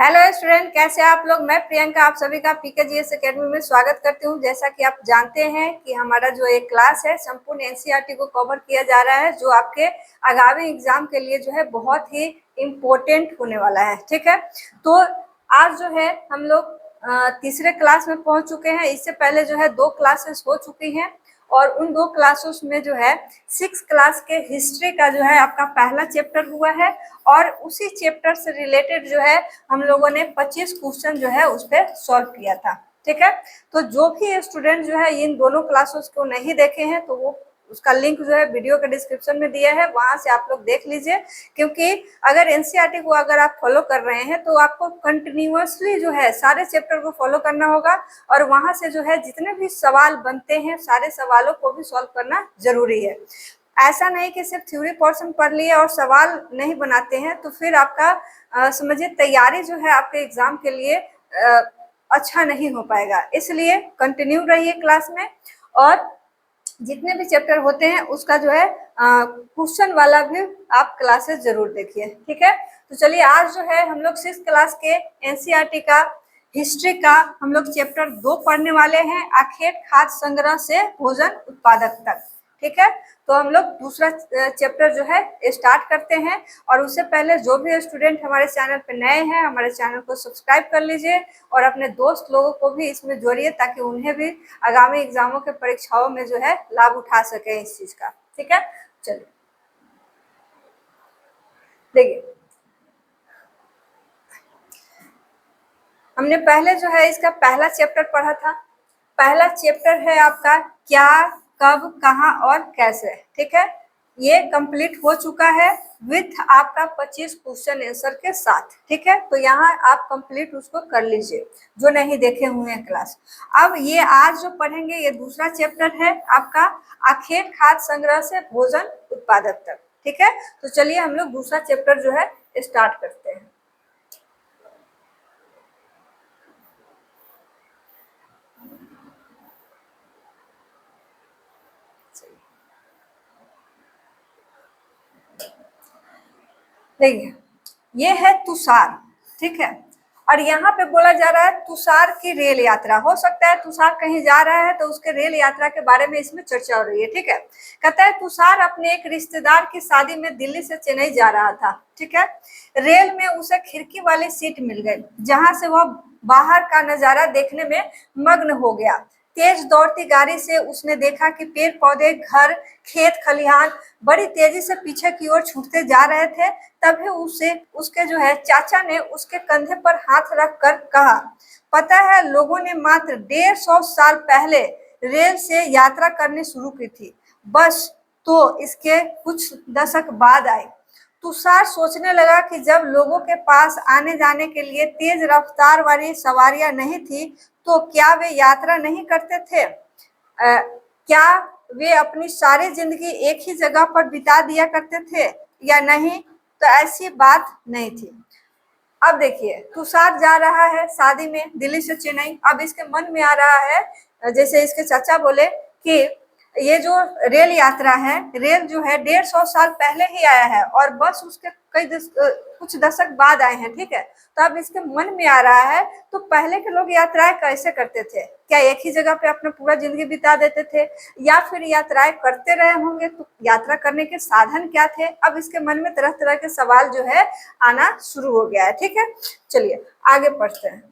Hello student, कैसे हैं आप लोग। मैं प्रियंका आप सभी का पीकेजीएस एकेडमी में स्वागत करती हूं। जैसा कि आप जानते हैं कि हमारा जो एक क्लास है संपूर्ण एनसीईआरटी को कवर किया जा रहा है, जो आपके आगामी एग्जाम के लिए जो है बहुत ही इम्पोर्टेंट होने वाला है। ठीक है, तो आज जो है हम लोग तीसरे क्लास में पहुंच चुके हैं। इससे पहले जो है 2 क्लासेस हो चुकी हैं और उन 2 क्लासेस में जो है 6 क्लास के हिस्ट्री का जो है आपका पहला चैप्टर हुआ है और उसी चैप्टर से रिलेटेड जो है हम लोगों ने 25 क्वेश्चन जो है उस पर सॉल्व किया था। ठीक है, तो जो भी स्टूडेंट जो है इन दोनों क्लासेस को नहीं देखे हैं तो वो उसका लिंक जो है वीडियो के डिस्क्रिप्शन में दिया है, वहां से आप लोग देख लीजिए। क्योंकि अगर एनसीईआरटी को अगर आप फॉलो कर रहे हैं तो आपको कंटिन्यूअसली जो है सारे चैप्टर को फॉलो करना होगा और वहां से जो है जितने भी सवाल बनते हैं सारे सवालों को भी सॉल्व करना जरूरी है। ऐसा नहीं कि सिर्फ थ्योरी पोर्शन पढ़ लिए और सवाल नहीं बनाते हैं तो फिर आपका समझिए तैयारी जो है आपके एग्जाम के लिए अच्छा नहीं हो पाएगा। इसलिए कंटिन्यू रहिए क्लास में और जितने भी चैप्टर होते हैं उसका जो है क्वेश्चन वाला भी आप क्लासेस जरूर देखिए। ठीक है, तो चलिए आज जो है हम लोग 6 क्लास के एनसीईआरटी का हिस्ट्री का हम लोग चैप्टर 2 पढ़ने वाले हैं, आखेट खाद्य संग्रह से भोजन उत्पादक तक। ठीक है, तो हम लोग दूसरा चैप्टर जो है स्टार्ट करते हैं और उससे पहले जो भी स्टूडेंट हमारे चैनल पे नए हैं हमारे चैनल को सब्सक्राइब कर लीजिए और अपने दोस्त लोगों को भी इसमें जोड़िए ताकि उन्हें भी आगामी एग्जामों के परीक्षाओं में जो है लाभ उठा सके इस चीज का। ठीक है, चलिए देखिए, हमने पहले जो है इसका पहला चैप्टर पढ़ा था। पहला चैप्टर है आपका क्या, कब, कहाँ और कैसे। ठीक है, ये कंप्लीट हो चुका है विथ आपका 25 क्वेश्चन आंसर के साथ। ठीक है, तो यहाँ आप कंप्लीट उसको कर लीजिए जो नहीं देखे हुए हैं क्लास। अब ये आज जो पढ़ेंगे ये दूसरा चैप्टर है आपका आखेट खाद्य संग्रह से भोजन उत्पादक तक। ठीक है, तो चलिए हम लोग दूसरा चैप्टर जो है स्टार्ट करते हैं। देखिए, ये है तुषार। ठीक है, और यहाँ पे बोला जा रहा है तुषार की रेल यात्रा। हो सकता है तुषार कहीं जा रहा है तो उसके रेल यात्रा के बारे में इसमें चर्चा हो रही है। ठीक है, कहता है तुषार अपने एक रिश्तेदार की शादी में दिल्ली से चेन्नई जा रहा था। ठीक है, रेल में उसे खिड़की वाली सीट मिल गई जहां से वह बाहर का नजारा देखने में मग्न हो गया। तेज दौड़ती गाड़ी से उसने देखा कि पेड़ पौधे, घर, खेत खलिहान बड़ी तेजी से पीछे की ओर छूटते जा रहे थे। तभी उसे उसके जो है चाचा ने उसके कंधे पर हाथ रख कर कहा, पता है लोगों ने मात्र 150 साल पहले रेल से यात्रा करनी शुरू की थी, बस तो इसके कुछ दशक बाद आई। तुषार सोचने लगा कि जब लोगों के पास आने जाने के लिए तेज रफ्तार वाली सवारियां नहीं थी तो क्या वे यात्रा नहीं करते थे? क्या वे अपनी सारी जिंदगी एक ही जगह पर बिता दिया करते थे या नहीं? तो ऐसी बात नहीं थी। अब देखिए, तुषार जा रहा है शादी में दिल्ली से चेन्नई। अब इसके मन में आ रहा है, जैसे इसके चाचा बोले कि ये जो रेल यात्रा है, रेल जो है 150 साल पहले ही आया है और बस उसके कुछ दशक बाद आए हैं। ठीक है, तो अब इसके मन में आ रहा है तो पहले के लोग यात्राएं कैसे करते थे? क्या एक ही जगह पे अपना पूरा जिंदगी बिता देते थे या फिर यात्राएं करते रहे होंगे? तो यात्रा करने के साधन क्या थे? अब इसके मन में तरह तरह के सवाल जो है आना शुरू हो गया है। ठीक है, चलिए आगे पढ़ते हैं।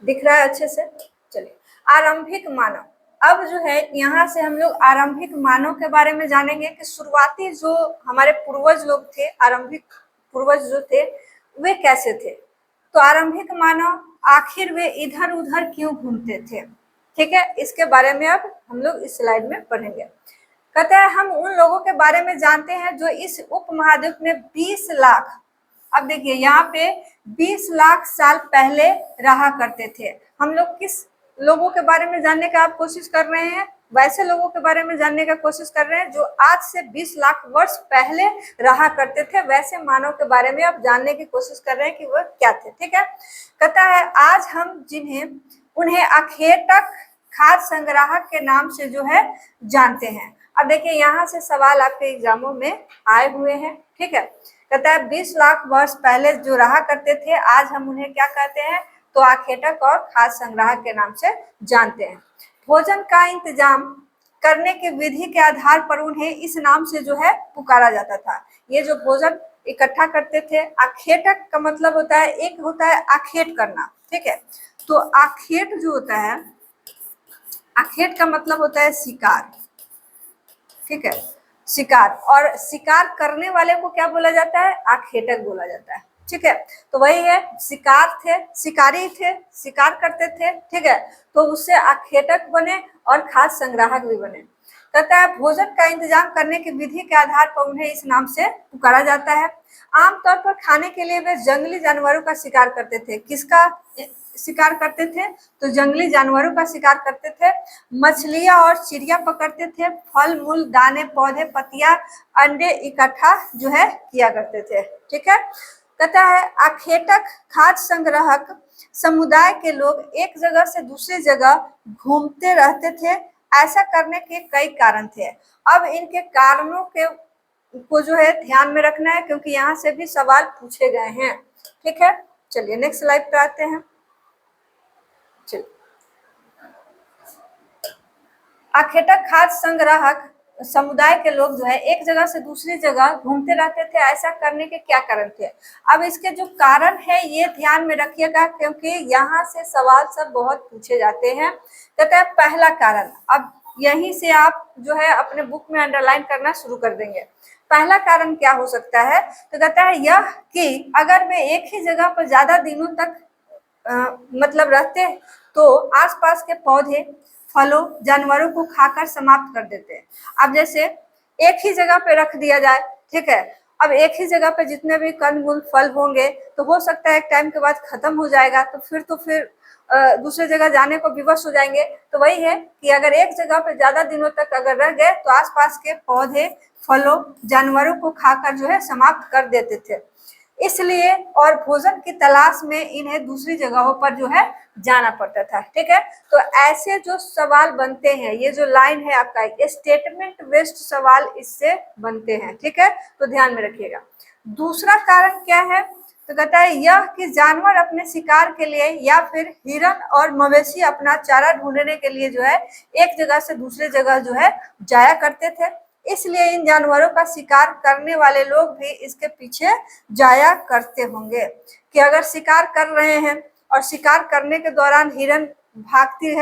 दिख रहा है अच्छे से? चलिए, आरंभिक मानव। अब जो है यहाँ से हम लोग आरंभिक मानव के बारे में जानेंगे कि शुरुआती जो हमारे पूर्वज लोग थे, आरंभिक पूर्वज जो थे वे कैसे थे। तो आरंभिक मानव आखिर वे इधर उधर क्यों घूमते थे? ठीक है, इसके बारे में अब हम लोग इस स्लाइड में पढ़ेंगे। कहते हैं हम उन लोगों के बारे में जानते हैं जो इस उपमहाद्वीप में 20 लाख, अब देखिए यहाँ पे 20 लाख साल पहले रहा करते थे। हम लोग किस लोगों के बारे में जानने का आप कोशिश कर रहे हैं? वैसे लोगों के बारे में जानने का कोशिश कर रहे हैं जो आज से 20 लाख वर्ष पहले रहा करते थे। वैसे मानव के बारे में आप जानने की कोशिश कर रहे हैं कि वह क्या थे। ठीक है, कहता है आज हम उन्हें अखेटक खाद्य संग्राहक के नाम से जो है जानते हैं। अब देखिए यहाँ से सवाल आपके एग्जामों में आए हुए हैं, ठीक है। कहता है 20 लाख वर्ष पहले जो रहा करते थे, आज हम उन्हें क्या कहते हैं, तो आखेटक और खाद्य संग्राहक के नाम से जानते हैं। भोजन का इंतजाम करने की विधि के आधार पर उन्हें इस नाम से जो है पुकारा जाता था। ये जो भोजन इकट्ठा करते थे, आखेटक का मतलब होता है, एक होता है आखेट करना, ठीक है। तो आखेट जो होता है, आखेट का मतलब होता है शिकार, ठीक है, शिकार, और शिकार करने वाले को क्या बोला जाता है, आखेटक बोला जाता है, ठीक है। तो वही है, शिकार थे, शिकारी थे, शिकार करते थे, ठीक है, तो उससे आखेटक बने और खाद्य संग्राहक भी बने। कहता है भोजन का इंतजाम करने की विधि के आधार पर उन्हें इस नाम से पुकारा जाता है। आमतौर पर खाने के लिए वे जंगली जानवरों का शिकार करते थे। किसका शिकार करते थे, तो जंगली जानवरों का शिकार करते थे। मछलियां और चिड़िया पकड़ते थे। फल मूल दाने पौधे पत्तियां अंडे इकट्ठा जो है किया करते थे, ठीक है। कहता है आखेटक खाद्य संग्राहक समुदाय के लोग एक जगह से दूसरी जगह घूमते रहते थे। ऐसा करने के कई कारण थे। अब इनके कारणों के को जो है ध्यान में रखना है, क्योंकि यहाँ से भी सवाल पूछे गए हैं, ठीक है। चलिए नेक्स्ट स्लाइड पे आते हैं। चलिए, आखेटक खाद्य संग्राहक समुदाय के लोग जो है एक जगह से दूसरी जगह घूमते रहते थे। ऐसा करने के क्या कारण थे? अब इसके जो कारण है ये ध्यान में रखिएगा, क्योंकि यहाँ से सवाल सब बहुत पूछे जाते हैं। कहता है पहला कारण, अब यहीं से आप जो है अपने बुक में अंडरलाइन करना शुरू कर देंगे। पहला कारण क्या हो सकता है, तो कहता है यह कि अगर वे एक ही जगह पर ज्यादा दिनों तक मतलब रहते तो आसपास के पौधे फलों जानवरों को खाकर समाप्त कर देते हैं। अब जैसे एक ही जगह पे रख दिया जाए, ठीक है, अब एक ही जगह पे जितने भी कंद मूल फल होंगे तो हो सकता है एक टाइम के बाद खत्म हो जाएगा, तो फिर दूसरे जगह जाने को विवश हो जाएंगे। तो वही है कि अगर एक जगह पे ज्यादा दिनों तक अगर रह गए तो आसपास के पौधे फलों जानवरों को खाकर जो है समाप्त कर देते थे। इसलिए और भोजन की तलाश में इन्हें दूसरी जगहों पर जो है जाना पड़ता था, ठीक है। तो ऐसे जो सवाल बनते हैं, ये जो लाइन है आपका स्टेटमेंट बेस्ड सवाल इससे बनते हैं, ठीक है, तो ध्यान में रखिएगा। दूसरा कारण क्या है, तो कहता है यह कि जानवर अपने शिकार के लिए या फिर हिरन और मवेशी अपना चारा ढूंढने के लिए जो है एक जगह से दूसरी जगह जो है जाया करते थे। इसलिए इन जानवरों का शिकार करने वाले लोग भी इसके पीछे जाया करते होंगे, कि अगर शिकार कर रहे हैं और शिकार करने के दौरान हिरन भागती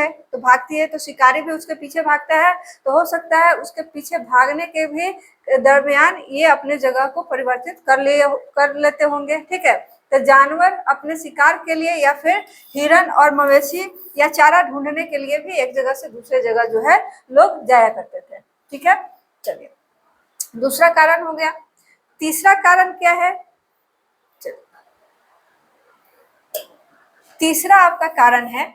है तो शिकारी भी उसके पीछे भागता है, तो हो सकता है उसके पीछे भागने के भी दरमियान ये अपने जगह को परिवर्तित कर लेते होंगे, ठीक है। तो जानवर अपने शिकार के लिए या फिर हिरन और मवेशी या चारा ढूंढने के लिए भी एक जगह से दूसरे जगह जो है लोग जाया करते थे, ठीक है। चलिए दूसरा कारण हो गया। तीसरा कारण क्या है, तीसरा आपका कारण है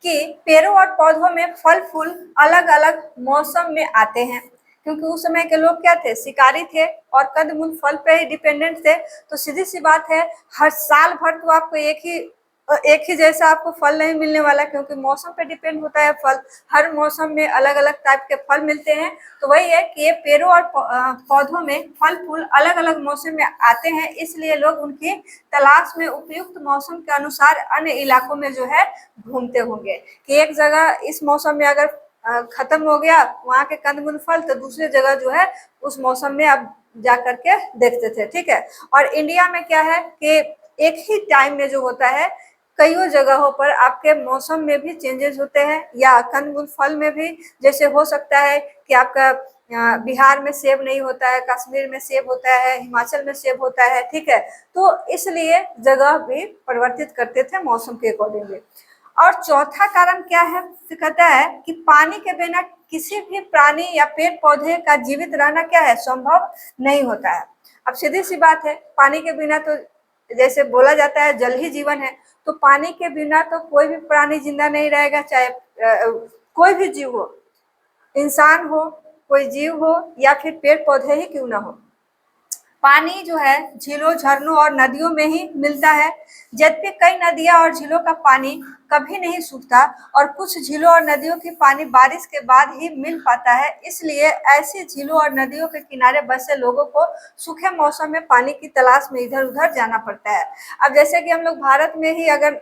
कि पेड़ों और पौधों में फल फूल अलग अलग मौसम में आते हैं, क्योंकि उस समय के लोग क्या थे, शिकारी थे और कंदमूल फल पे ही डिपेंडेंट थे। तो सीधी सी बात है, हर साल भर तो आपको एक ही जैसा आपको फल नहीं मिलने वाला, क्योंकि मौसम पे डिपेंड होता है फल। हर मौसम में अलग अलग टाइप के फल मिलते हैं। तो वही है कि ये पेड़ों और पौधों में फल फूल अलग अलग मौसम में आते हैं, इसलिए लोग उनकी तलाश में उपयुक्त मौसम के अनुसार अन्य इलाकों में जो है घूमते होंगे, कि एक जगह इस मौसम में अगर खत्म हो गया वहाँ के कंदमूल फल, तो दूसरी जगह जो है उस मौसम में अब जा करके देखते थे, ठीक है। और इंडिया में क्या है कि एक ही टाइम में जो होता है कईयों जगहों पर आपके मौसम में भी चेंजेस होते हैं, या कंदमूल फल में भी। जैसे हो सकता है कि आपका बिहार में सेब नहीं होता है, कश्मीर में सेब होता है, हिमाचल में सेब होता है, ठीक है। तो इसलिए जगह भी परिवर्तित करते थे मौसम के अकॉर्डिंगली। और चौथा कारण क्या है, तो कहता है कि पानी के बिना किसी भी प्राणी या पेड़ पौधे का जीवित रहना क्या है, संभव नहीं होता है। अब सीधी सी बात है, पानी के बिना तो जैसे बोला जाता है जल ही जीवन है, तो पानी के बिना तो कोई भी प्राणी जिंदा नहीं रहेगा, चाहे कोई भी जीव हो, इंसान हो, कोई जीव हो या फिर पेड़ पौधे ही क्यों ना हो। पानी जो है झीलों, झरनों और नदियों में ही मिलता है, जबकि कई नदियां और झीलों का पानी कभी नहीं सूखता और कुछ झीलों और नदियों की पानी बारिश के बाद ही मिल पाता है। इसलिए ऐसी झीलों और नदियों के किनारे बसे लोगों को सूखे मौसम में पानी की तलाश में इधर-उधर जाना पड़ता है। अब जैसे कि हम लोग भारत में ही अगर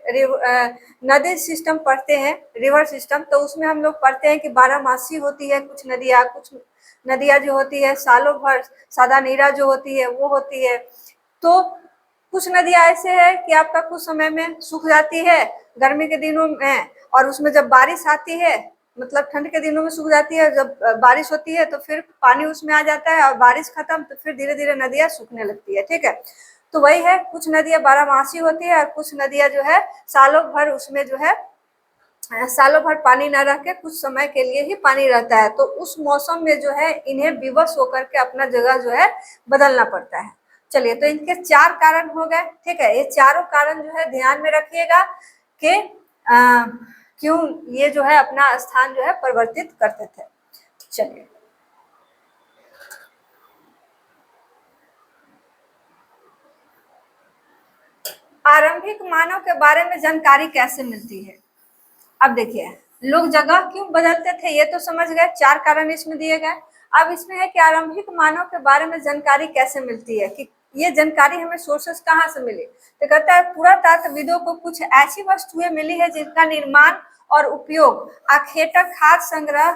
नदी सिस्टम पढ़ते हैं, रिवर सिस्टम, तो उसमें हम लोग पढ़ते हैं कि बारहमासी होती है कुछ नदियाँ जो होती है सालों भर, सादा नीरा जो होती है वो होती है। तो कुछ नदियाँ ऐसे है कि आपका कुछ समय में सूख जाती है गर्मी के दिनों में, और उसमें जब बारिश आती है, मतलब ठंड के दिनों में सूख जाती है, जब बारिश होती है तो फिर पानी उसमें आ जाता है और बारिश खत्म तो फिर धीरे धीरे नदियाँ सूखने लगती है। ठीक है, तो वही है, कुछ नदियाँ बारहमासी होती है और कुछ नदियाँ जो है सालों भर, उसमें जो है सालों भर पानी न रह के कुछ समय के लिए ही पानी रहता है। तो उस मौसम में जो है इन्हें विवश होकर के अपना जगह जो है बदलना पड़ता है। चलिए, तो इनके 4 कारण हो गए। ठीक है, ये चारों कारण जो है ध्यान में रखिएगा कि क्यों ये जो है अपना स्थान जो है परिवर्तित करते थे। चलिए, आरंभिक मानव के बारे में जानकारी कैसे मिलती है? अब देखिए, लोग जगह क्यों बदलते थे ये तो समझ गए, 4 कारण इसमें दिए गए। अब इसमें है कि आरंभिक मानव के बारे में जानकारी कैसे मिलती है, कि ये जानकारी हमें सोर्सेस कहाँ से मिली? तो कहता है पुरातत्वविदों को कुछ ऐसी वस्तुएं मिली है जिनका निर्माण और उपयोग आखेटक खाद्य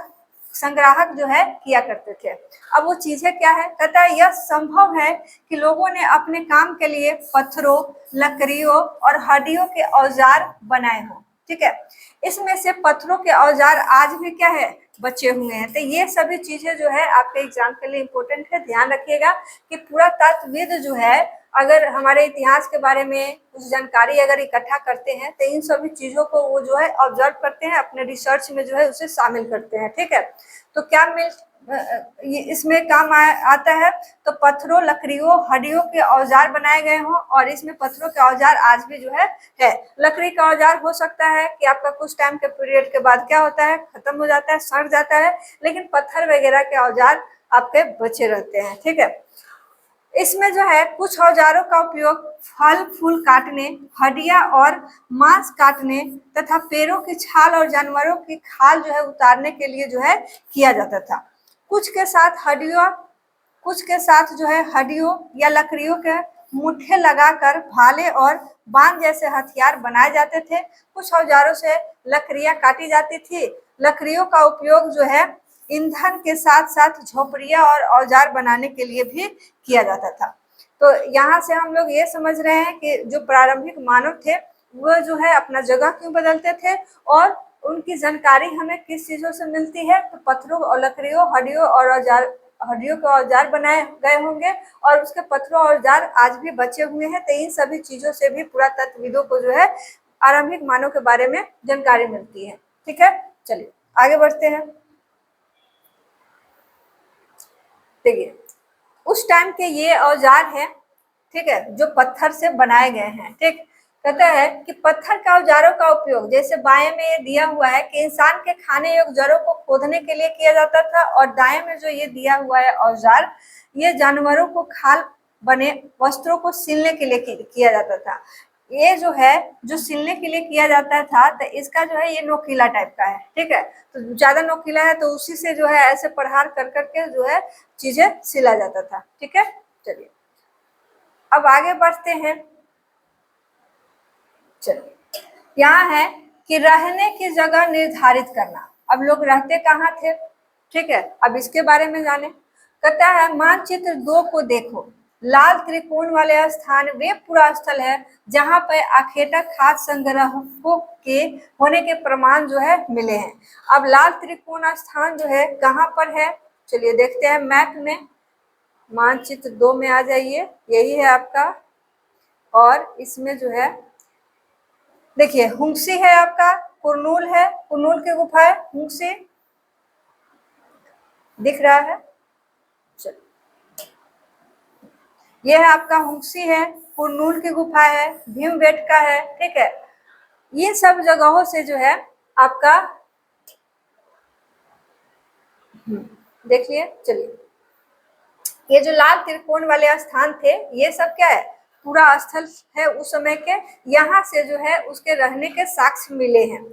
संग्राहक जो है किया करते थे। अब वो चीजें क्या है? कहता है यह संभव है कि लोगों ने अपने काम के लिए पत्थरों, लकड़ियों और हड्डियों के औजार बनाए हों। ठीक है, इसमें से पत्थरों के औजार आज भी क्या है? बचे हुए हैं। तो ये सभी चीजें जो है आपके एग्जाम के लिए इम्पोर्टेंट है, ध्यान रखिएगा कि पुरातत्वविद जो है अगर हमारे इतिहास के बारे में कुछ जानकारी अगर इकट्ठा करते हैं तो इन सभी चीजों को वो जो है ऑब्जर्व करते हैं, अपने रिसर्च में जो है उसे शामिल करते हैं। ठीक है, तो क्या ये इसमें काम आता है? तो पत्थरों, लकड़ियों, हड्डियों के औजार बनाए गए हों, और इसमें पत्थरों के औजार आज भी जो है। लकड़ी का औजार हो सकता है कि आपका कुछ टाइम के पीरियड के बाद क्या होता है, खत्म हो जाता है, सड़ जाता है, लेकिन पत्थर वगैरह के औजार आपके बचे रहते हैं। ठीक है, इसमें जो है कुछ औजारों का उपयोग फल फूल काटने, हड्डियां और मांस काटने तथा पेड़ों की छाल और जानवरों की खाल जो है उतारने के लिए जो है किया जाता था। कुछ के साथ जो है हड्डियों या लकड़ियों के मुट्ठे लगाकर भाले और बाण जैसे हथियार बनाए जाते थे। कुछ औजारों से लकड़ियां काटी जाती थी। लकड़ियों का उपयोग जो है ईंधन के साथ साथ झोपड़ियां और औजार बनाने के लिए भी किया जाता था। तो यहाँ से हम लोग ये समझ रहे हैं कि जो प्रारंभिक मानव थे वो जो है अपना जगह क्यों बदलते थे, और उनकी जानकारी हमें किस चीजों से मिलती है? तो पत्थरों और लकड़ियों, हड्डियों के औजार बनाए गए होंगे, और उसके पत्थरों और औजार आज भी बचे हुए हैं। तो इन सभी चीजों से भी पुरातत्वविदों को जो है आरंभिक मानव के बारे में जानकारी मिलती है। ठीक है, चलिए आगे बढ़ते हैं। देखिए, उस टाइम के ये औजार हैं, ठीक है, जो पत्थर से बनाए गए हैं। ठीक, कहता है कि पत्थर के औजारों का उपयोग, जैसे बाएं में ये दिया हुआ है कि इंसान के खाने योग्य जड़ों को खोदने के लिए किया जाता था, और दाएं में जो ये दिया हुआ है औजार, ये जानवरों को खाल बने वस्त्रों को सिलने के लिए किया जाता था। ये जो है जो सिलने के लिए किया जाता था, तो इसका जो है ये नोकीला टाइप का है। ठीक है, तो ज्यादा नोकीला है तो उसी से जो है ऐसे प्रहार कर करके जो है चीजें सिला जाता था। ठीक है, चलिए अब आगे बढ़ते हैं। चलिए, यहाँ है कि रहने की जगह निर्धारित करना। अब लोग रहते कहाँ थे? ठीक है, अब इसके बारे में जाने। कहता है मानचित्र 2 को देखो, लाल त्रिकोण वाले स्थान वे पूरा स्थल है जहाँ पर आखेटक खाद्य संग्रहों के होने के प्रमाण जो है मिले हैं। अब लाल त्रिकोण स्थान जो है कहाँ पर है? चलिए देखते हैं मैप में। मानचित्र 2 में आ जाइए, यही है आपका, और इसमें जो है देखिए हुंगसी है आपका, कुरनूल है, कुरनूल की गुफा है, हुंगसी दिख रहा है। चलो, ये है आपका हुंगसी है, कुरनूल की गुफा है, भीमबेटका है। ठीक है, ये सब जगहों से जो है आपका देखिए। चलिए ये जो लाल त्रिकोण वाले स्थान थे ये सब क्या है, पूरा स्थल है उस समय के। यहाँ से जो है उसके रहने के साक्ष्य मिले हैं।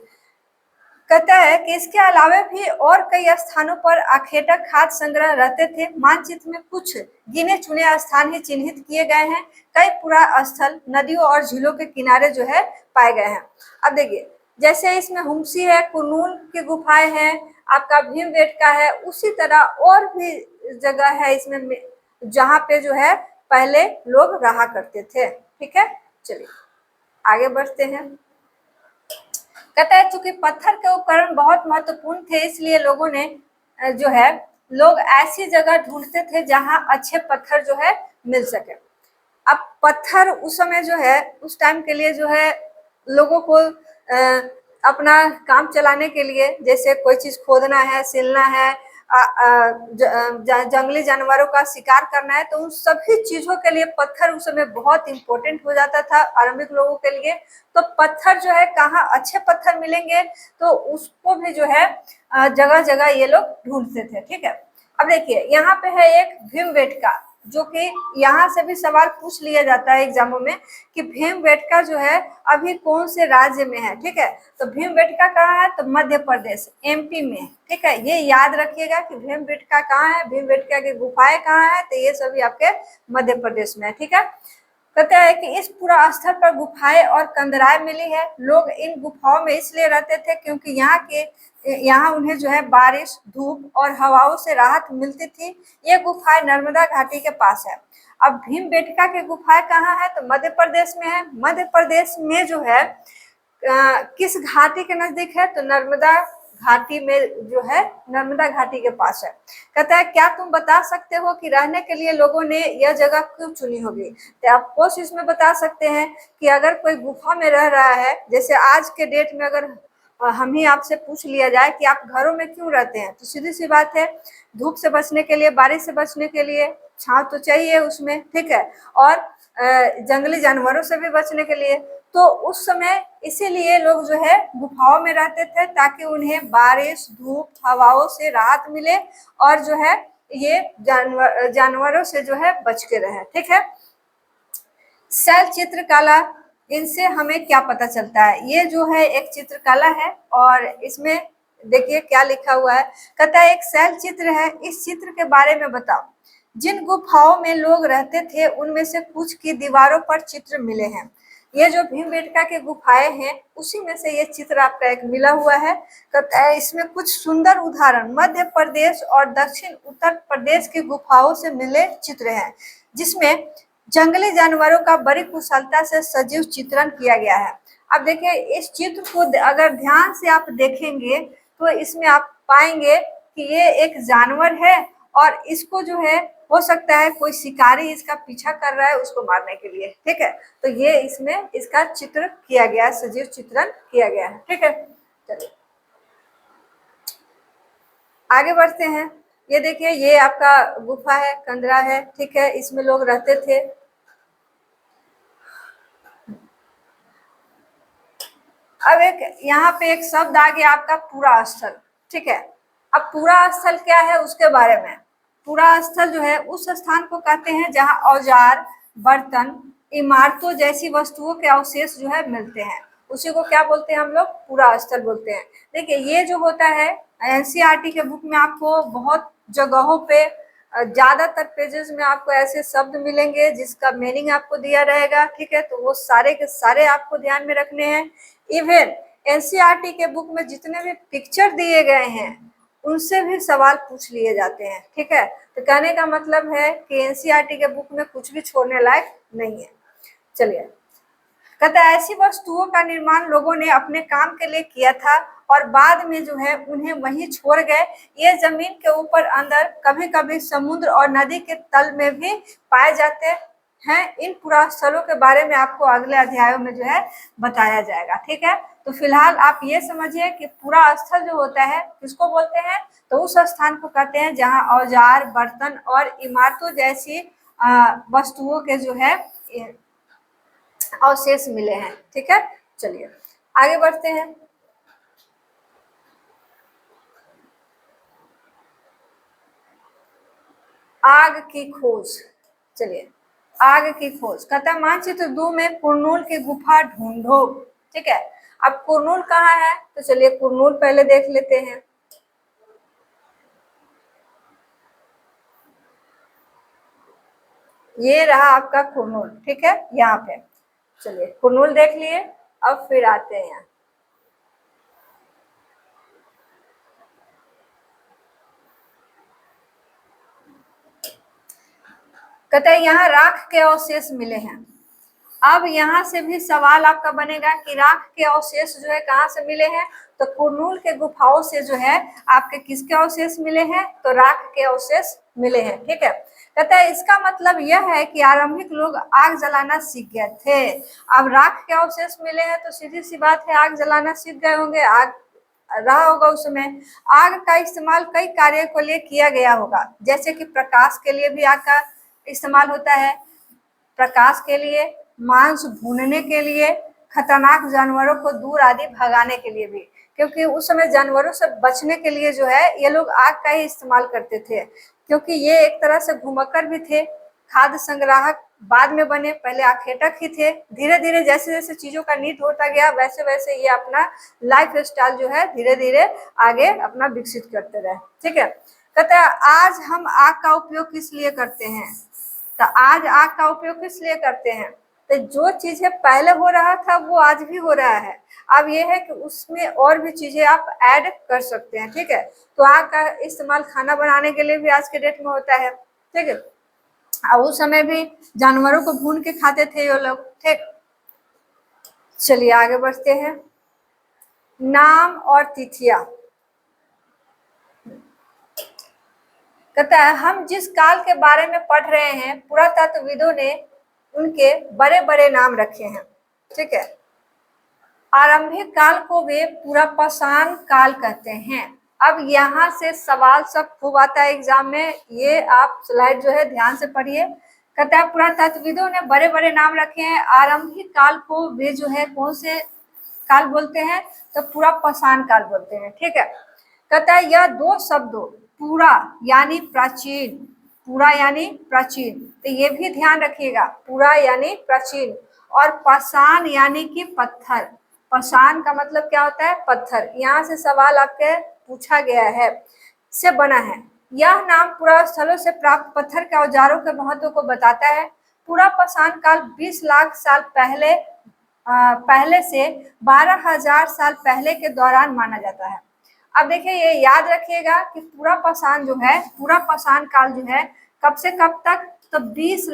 कहता है कि इसके अलावा भी और कई स्थानों पर आखेटक खाद्य संग्रह रहते थे। मानचित्र में कुछ गिने चुने स्थान ही चिन्हित किए गए हैं। कई पुरा स्थल नदियों और झीलों के किनारे जो है पाए गए हैं। अब देखिए, जैसे इसमें हुमसी है, कुरनूल की गुफाएं हैं, आपका भीमबेटका है, उसी तरह और भी जगह है इसमें जहाँ पे जो है पहले लोग रहा करते थे। ठीक है, चलिए आगे बढ़ते हैं। कहता है चूंकि पत्थर के उपकरण बहुत महत्वपूर्ण थे, इसलिए लोगों ने जो है लोग ऐसी जगह ढूंढते थे जहां अच्छे पत्थर जो है मिल सके। अब पत्थर उस समय जो है उस टाइम के लिए जो है लोगों को अपना काम चलाने के लिए, जैसे कोई चीज खोदना है, सिलना है, जंगली जानवरों का शिकार करना है, तो उन सभी चीजों के लिए पत्थर उस समय बहुत इंपॉर्टेंट हो जाता था आरंभिक लोगों के लिए। तो पत्थर जो है कहाँ अच्छे पत्थर मिलेंगे, तो उसको भी जो है जगह जगह ये लोग ढूंढते थे। ठीक है, अब देखिए यहाँ पे है एक भीमबेटका, जो कि यहाँ से भी सवाल पूछ लिया जाता है एग्जामों में कि भीमबेटका जो है अभी कौन से राज्य में है। ठीक है, तो भीमबेटका कहाँ है, तो मध्य प्रदेश एमपी में। ठीक है, ये याद रखिएगा कि भीमबेटका कहाँ है, भीमबेटका की गुफाएं कहाँ है, तो ये सभी आपके मध्य प्रदेश में है। ठीक है, कहते हैं कि इस पूरा स्थल पर गुफाएं और कंदराएं मिली है। लोग इन गुफाओं में इसलिए रहते थे क्योंकि यहाँ उन्हें जो है बारिश, धूप और हवाओं से राहत मिलती थी। ये गुफाएं नर्मदा घाटी के पास है। अब भीमबेटका की गुफाएं कहाँ है, तो मध्य प्रदेश में है। मध्य प्रदेश में जो है किस घाटी के नजदीक है, तो नर्मदा घाटी में जो है, नर्मदा घाटी के पास है। कहता है क्या तुम बता सकते हो कि रहने के लिए लोगों ने यह जगह क्यों चुनी होगी। तो आप कोर्स इसमें बता सकते हैं कि अगर कोई गुफा में रह रहा है, जैसे आज के डेट में अगर हम ही आपसे पूछ लिया जाए कि आप घरों में क्यों रहते हैं, तो सीधी सी बात है, धूप से बचने के लिए, बारिश से बचने के लिए, छांव तो चाहिए उसमें। ठीक है, और जंगली जानवरों से भी बचने के लिए। तो उस समय इसीलिए लोग जो है गुफाओं में रहते थे ताकि उन्हें बारिश, धूप, हवाओं से राहत मिले और जो है ये जानवरों से जो है बच के रहे। ठीक है, शैल चित्रकला, इनसे हमें क्या पता चलता है। ये जो है एक चित्रकला है और इसमें देखिए क्या लिखा हुआ है। कहता है एक शैल चित्र है, इस चित्र के बारे में बताओ। जिन गुफाओं में लोग रहते थे उनमें से कुछ की दीवारों पर चित्र मिले हैं। ये जो भीमबेटका के गुफाएं हैं उसी में से ये चित्र आपका एक मिला हुआ है। कहता है इसमें कुछ सुंदर उदाहरण मध्य प्रदेश और दक्षिण उत्तर प्रदेश की गुफाओं से मिले चित्र हैं, जिसमें जंगली जानवरों का बड़ी कुशलता से सजीव चित्रण किया गया है। अब देखिए इस चित्र को अगर ध्यान से आप देखेंगे तो इसमें आप पाएंगे कि ये एक जानवर है और इसको जो है हो सकता है कोई शिकारी इसका पीछा कर रहा है उसको मारने के लिए। ठीक है, तो ये इसमें इसका चित्र किया गया है, सजीव चित्रण किया गया है। ठीक है, चलिए आगे बढ़ते हैं। ये देखिए ये आपका गुफा है, कंदरा है। ठीक है, इसमें लोग रहते थे। अब एक यहाँ पे एक शब्द आ गया आपका पूरा स्थल। ठीक है, अब पूरा स्थल क्या है उसके बारे में। पूरा स्थल जो है उस स्थान को कहते हैं जहाँ औजार, बर्तन, इमारतों जैसी वस्तुओं के अवशेष जो है मिलते हैं, उसी को क्या बोलते हैं हम लोग, पूरा स्थल बोलते हैं। देखिए ये जो होता है एनसीईआरटी के बुक में आपको बहुत जगहों पे ज्यादातर पेजेस में आपको ऐसे शब्द मिलेंगे जिसका मीनिंग आपको दिया रहेगा। ठीक है, तो वो सारे के सारे आपको ध्यान में रखने हैं। इवन एनसीईआरटी के बुक में जितने भी पिक्चर दिए गए हैं उनसे भी सवाल पूछ लिए जाते हैं। ठीक है, तो कहने का मतलब है कि एनसीईआरटी के बुक में कुछ भी छोड़ने लायक नहीं है। चलिए, कहता है ऐसी वस्तुओं का निर्माण लोगों ने अपने काम के लिए किया था और बाद में जो है उन्हें वहीं छोड़ गए। ये जमीन के ऊपर, अंदर, कभी कभी समुद्र और नदी के तल में भी पाए जाते हैं। इन पुरास्थलों के बारे में आपको अगले अध्यायों में जो है बताया जाएगा। ठीक है, तो फिलहाल आप ये समझिए कि पूरा स्थल जो होता है किसको बोलते हैं, तो उस स्थान को कहते हैं जहाँ औजार, बर्तन और इमारतों जैसी वस्तुओं के जो है अवशेष मिले हैं। ठीक है, चलिए आगे बढ़ते हैं। आग की खोज। चलिए, आग की खोज कहता है मानचित्र 2 में कुरनूल की गुफा ढूंढो। ठीक है, अब कुरनूल कहाँ है, तो चलिए कुरनूल पहले देख लेते हैं। ये रहा आपका कुरनूल। ठीक है, यहाँ पे चलिए कुरनूल देख लिए। अब फिर आते हैं यहाँ, कहते हैं यहाँ राख के अवशेष मिले हैं। अब यहाँ से भी सवाल आपका बनेगा कि राख के अवशेष जो है कहाँ से मिले हैं, तो कुरनूल के गुफाओं से जो है आपके किसके अवशेष मिले हैं, तो राख के अवशेष मिले हैं। ठीक है, कहता है इसका मतलब यह है कि आरंभिक लोग आग जलाना सीख गए थे। अब राख के अवशेष मिले हैं तो सीधी सी बात है आग जलाना सीख गए होंगे, आग रहा होगा उस समय। आग का इस्तेमाल कई कार्यों के लिए किया गया होगा, जैसे कि प्रकाश के लिए भी आग का इस्तेमाल होता है, प्रकाश के लिए, मांस भूनने के लिए, खतरनाक जानवरों को दूर आदि भगाने के लिए भी, क्योंकि उस समय जानवरों से बचने के लिए जो है ये लोग आग का ही इस्तेमाल करते थे, क्योंकि ये एक तरह से घुमक्कर भी थे, खाद्य संग्राहक बाद में बने, पहले आखेटक ही थे। धीरे धीरे जैसे जैसे चीजों का नीड होता गया वैसे वैसे ये अपना लाइफ स्टाइल जो है धीरे धीरे आगे अपना विकसित करते रहे। ठीक है, कहते हैं आज हम आग का उपयोग किस लिए करते हैं, तो आज आग का उपयोग किस लिए करते हैं, तो जो चीजें पहले हो रहा था वो आज भी हो रहा है। अब ये है कि उसमें और भी चीजें आप ऐड कर सकते हैं। ठीक है, तो आग का इस्तेमाल खाना बनाने के लिए भी आज के डेट में होता है। ठीक है, और उस समय भी जानवरों को भून के खाते थे ये लोग। ठीक, चलिए आगे बढ़ते हैं। नाम और तिथियां, कहता है हम जिस काल के बारे में पढ़ रहे हैं पुरातत्वविदों ने उनके बड़े बड़े नाम रखे हैं। ठीक है, आरंभिक काल को वे पुरापाषाण काल कहते हैं। अब यहाँ से सवाल सब खूब आता है एग्जाम में, ये आप स्लाइड जो है ध्यान से पढ़िए। कहता है पुरातत्वविदों ने बड़े बड़े नाम रखे हैं, आरंभिक काल को वे जो है कौन से काल बोलते हैं, तो पुरापाषाण काल बोलते हैं। ठीक है, कहता है यह दो शब्दों पूरा यानी प्राचीन, पूरा यानी प्राचीन, तो ये भी ध्यान रखिएगा, पूरा यानी प्राचीन, और पाषाण यानी कि पत्थर। पाषाण का मतलब क्या होता है, पत्थर। यहाँ से सवाल आपके पूछा गया है, से बना है। यह नाम पुरा स्थलों से प्राप्त पत्थर के औजारों के महत्व को बताता है। पुरापाषाण काल 20 लाख साल पहले से 12,000 साल पहले के दौरान माना जाता है। अब देखिए ये याद रखिएगा कि पुरापाषाण जो है, पुरापाषाण काल जो है कब से कब तक, तो 20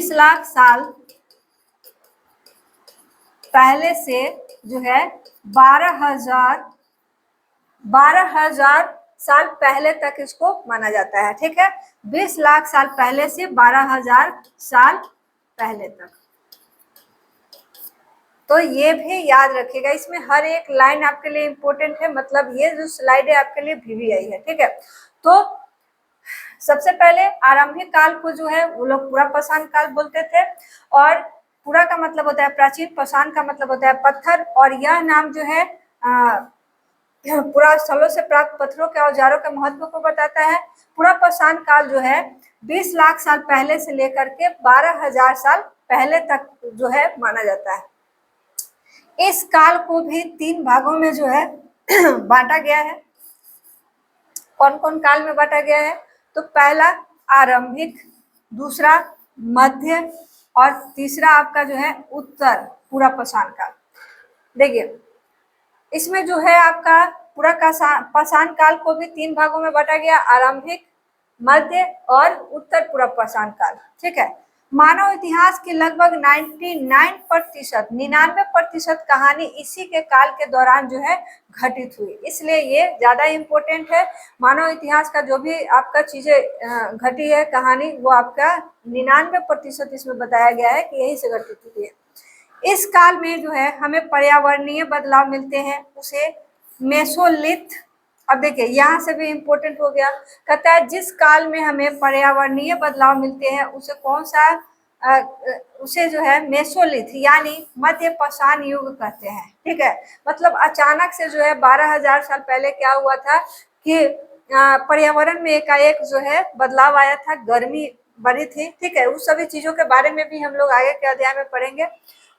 लाख साल पहले से जो है 12,000 साल पहले तक इसको माना जाता है। ठीक है, 20 लाख साल पहले से 12,000 साल पहले तक, तो ये भी याद रखिएगा। इसमें हर एक लाइन आपके लिए इम्पोर्टेंट है, मतलब ये जो स्लाइड है आपके लिए VVI है। ठीक है, तो सबसे पहले आरंभिक काल को जो है वो लोग पुरापाषाण काल बोलते थे, और पूरा का मतलब होता है प्राचीन, पाषाण का मतलब होता है पत्थर, और यह नाम जो है पूरा स्थलों से प्राप्त पत्थरों के औजारों के महत्व को बताता है। पुरापाषाण काल जो है 20 लाख साल पहले से लेकर के 12,000 साल पहले तक जो है माना जाता है। इस काल को भी 3 भागों में जो है बांटा गया है। कौन कौन काल में बांटा गया है, तो पहला आरंभिक, दूसरा मध्य, और तीसरा आपका जो है उत्तर पुरापाषाण काल। देखिए इसमें जो है आपका पुरापाषाण काल को भी 3 भागों में बांटा गया, आरंभिक, मध्य और उत्तर पुरापाषाण काल। ठीक है, मानव इतिहास की लगभग 99% कहानी इसी के काल के दौरान जो है घटित हुई, इसलिए ये ज्यादा इम्पोर्टेंट है। मानव इतिहास का जो भी आपका चीजें घटी है कहानी, वो आपका 99% इसमें बताया गया है कि यही से घटित हुई है। इस काल में जो है हमें पर्यावरणीय बदलाव मिलते हैं, उसे मेसोलिथ। अब देखिए यहाँ से भी इम्पोर्टेंट हो गया, कहता है जिस काल में हमें पर्यावरणीय बदलाव मिलते हैं उसे कौन सा, उसे जो है मेसोलिथ यानी मध्य पाषाण युग कहते हैं। ठीक है, मतलब अचानक से जो है 12,000 साल पहले क्या हुआ था कि पर्यावरण में एकाएक जो है बदलाव आया था, गर्मी बढ़ी थी, ठीक है। उस सभी चीजों के बारे में भी हम लोग आगे के अध्याय में पढ़ेंगे।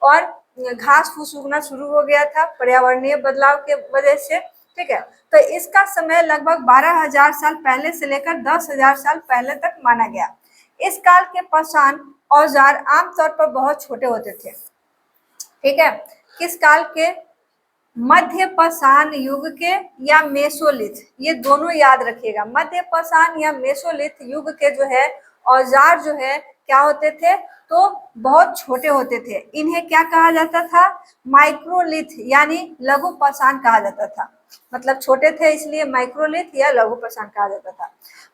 और घास फूस उगना शुरू हो गया था पर्यावरणीय बदलाव के वजह से, ठीक है। तो इसका समय लगभग 12,000 साल पहले से लेकर 10,000 साल पहले तक माना गया। इस काल के पाषाण औजार आमतौर पर बहुत छोटे होते थे, ठीक है। किस काल के? मध्य पाषाण युग के या मेसोलिथ, ये दोनों याद रखिएगा। मध्य पाषाण या मेसोलिथ युग के जो है औजार जो है क्या होते थे? तो बहुत छोटे होते थे। इन्हें क्या कहा जाता था? माइक्रोलिथ यानी लघु पाषाण कहा जाता था। मतलब छोटे थे इसलिए माइक्रोलिथ या लघु पाषाण कहा जाता था।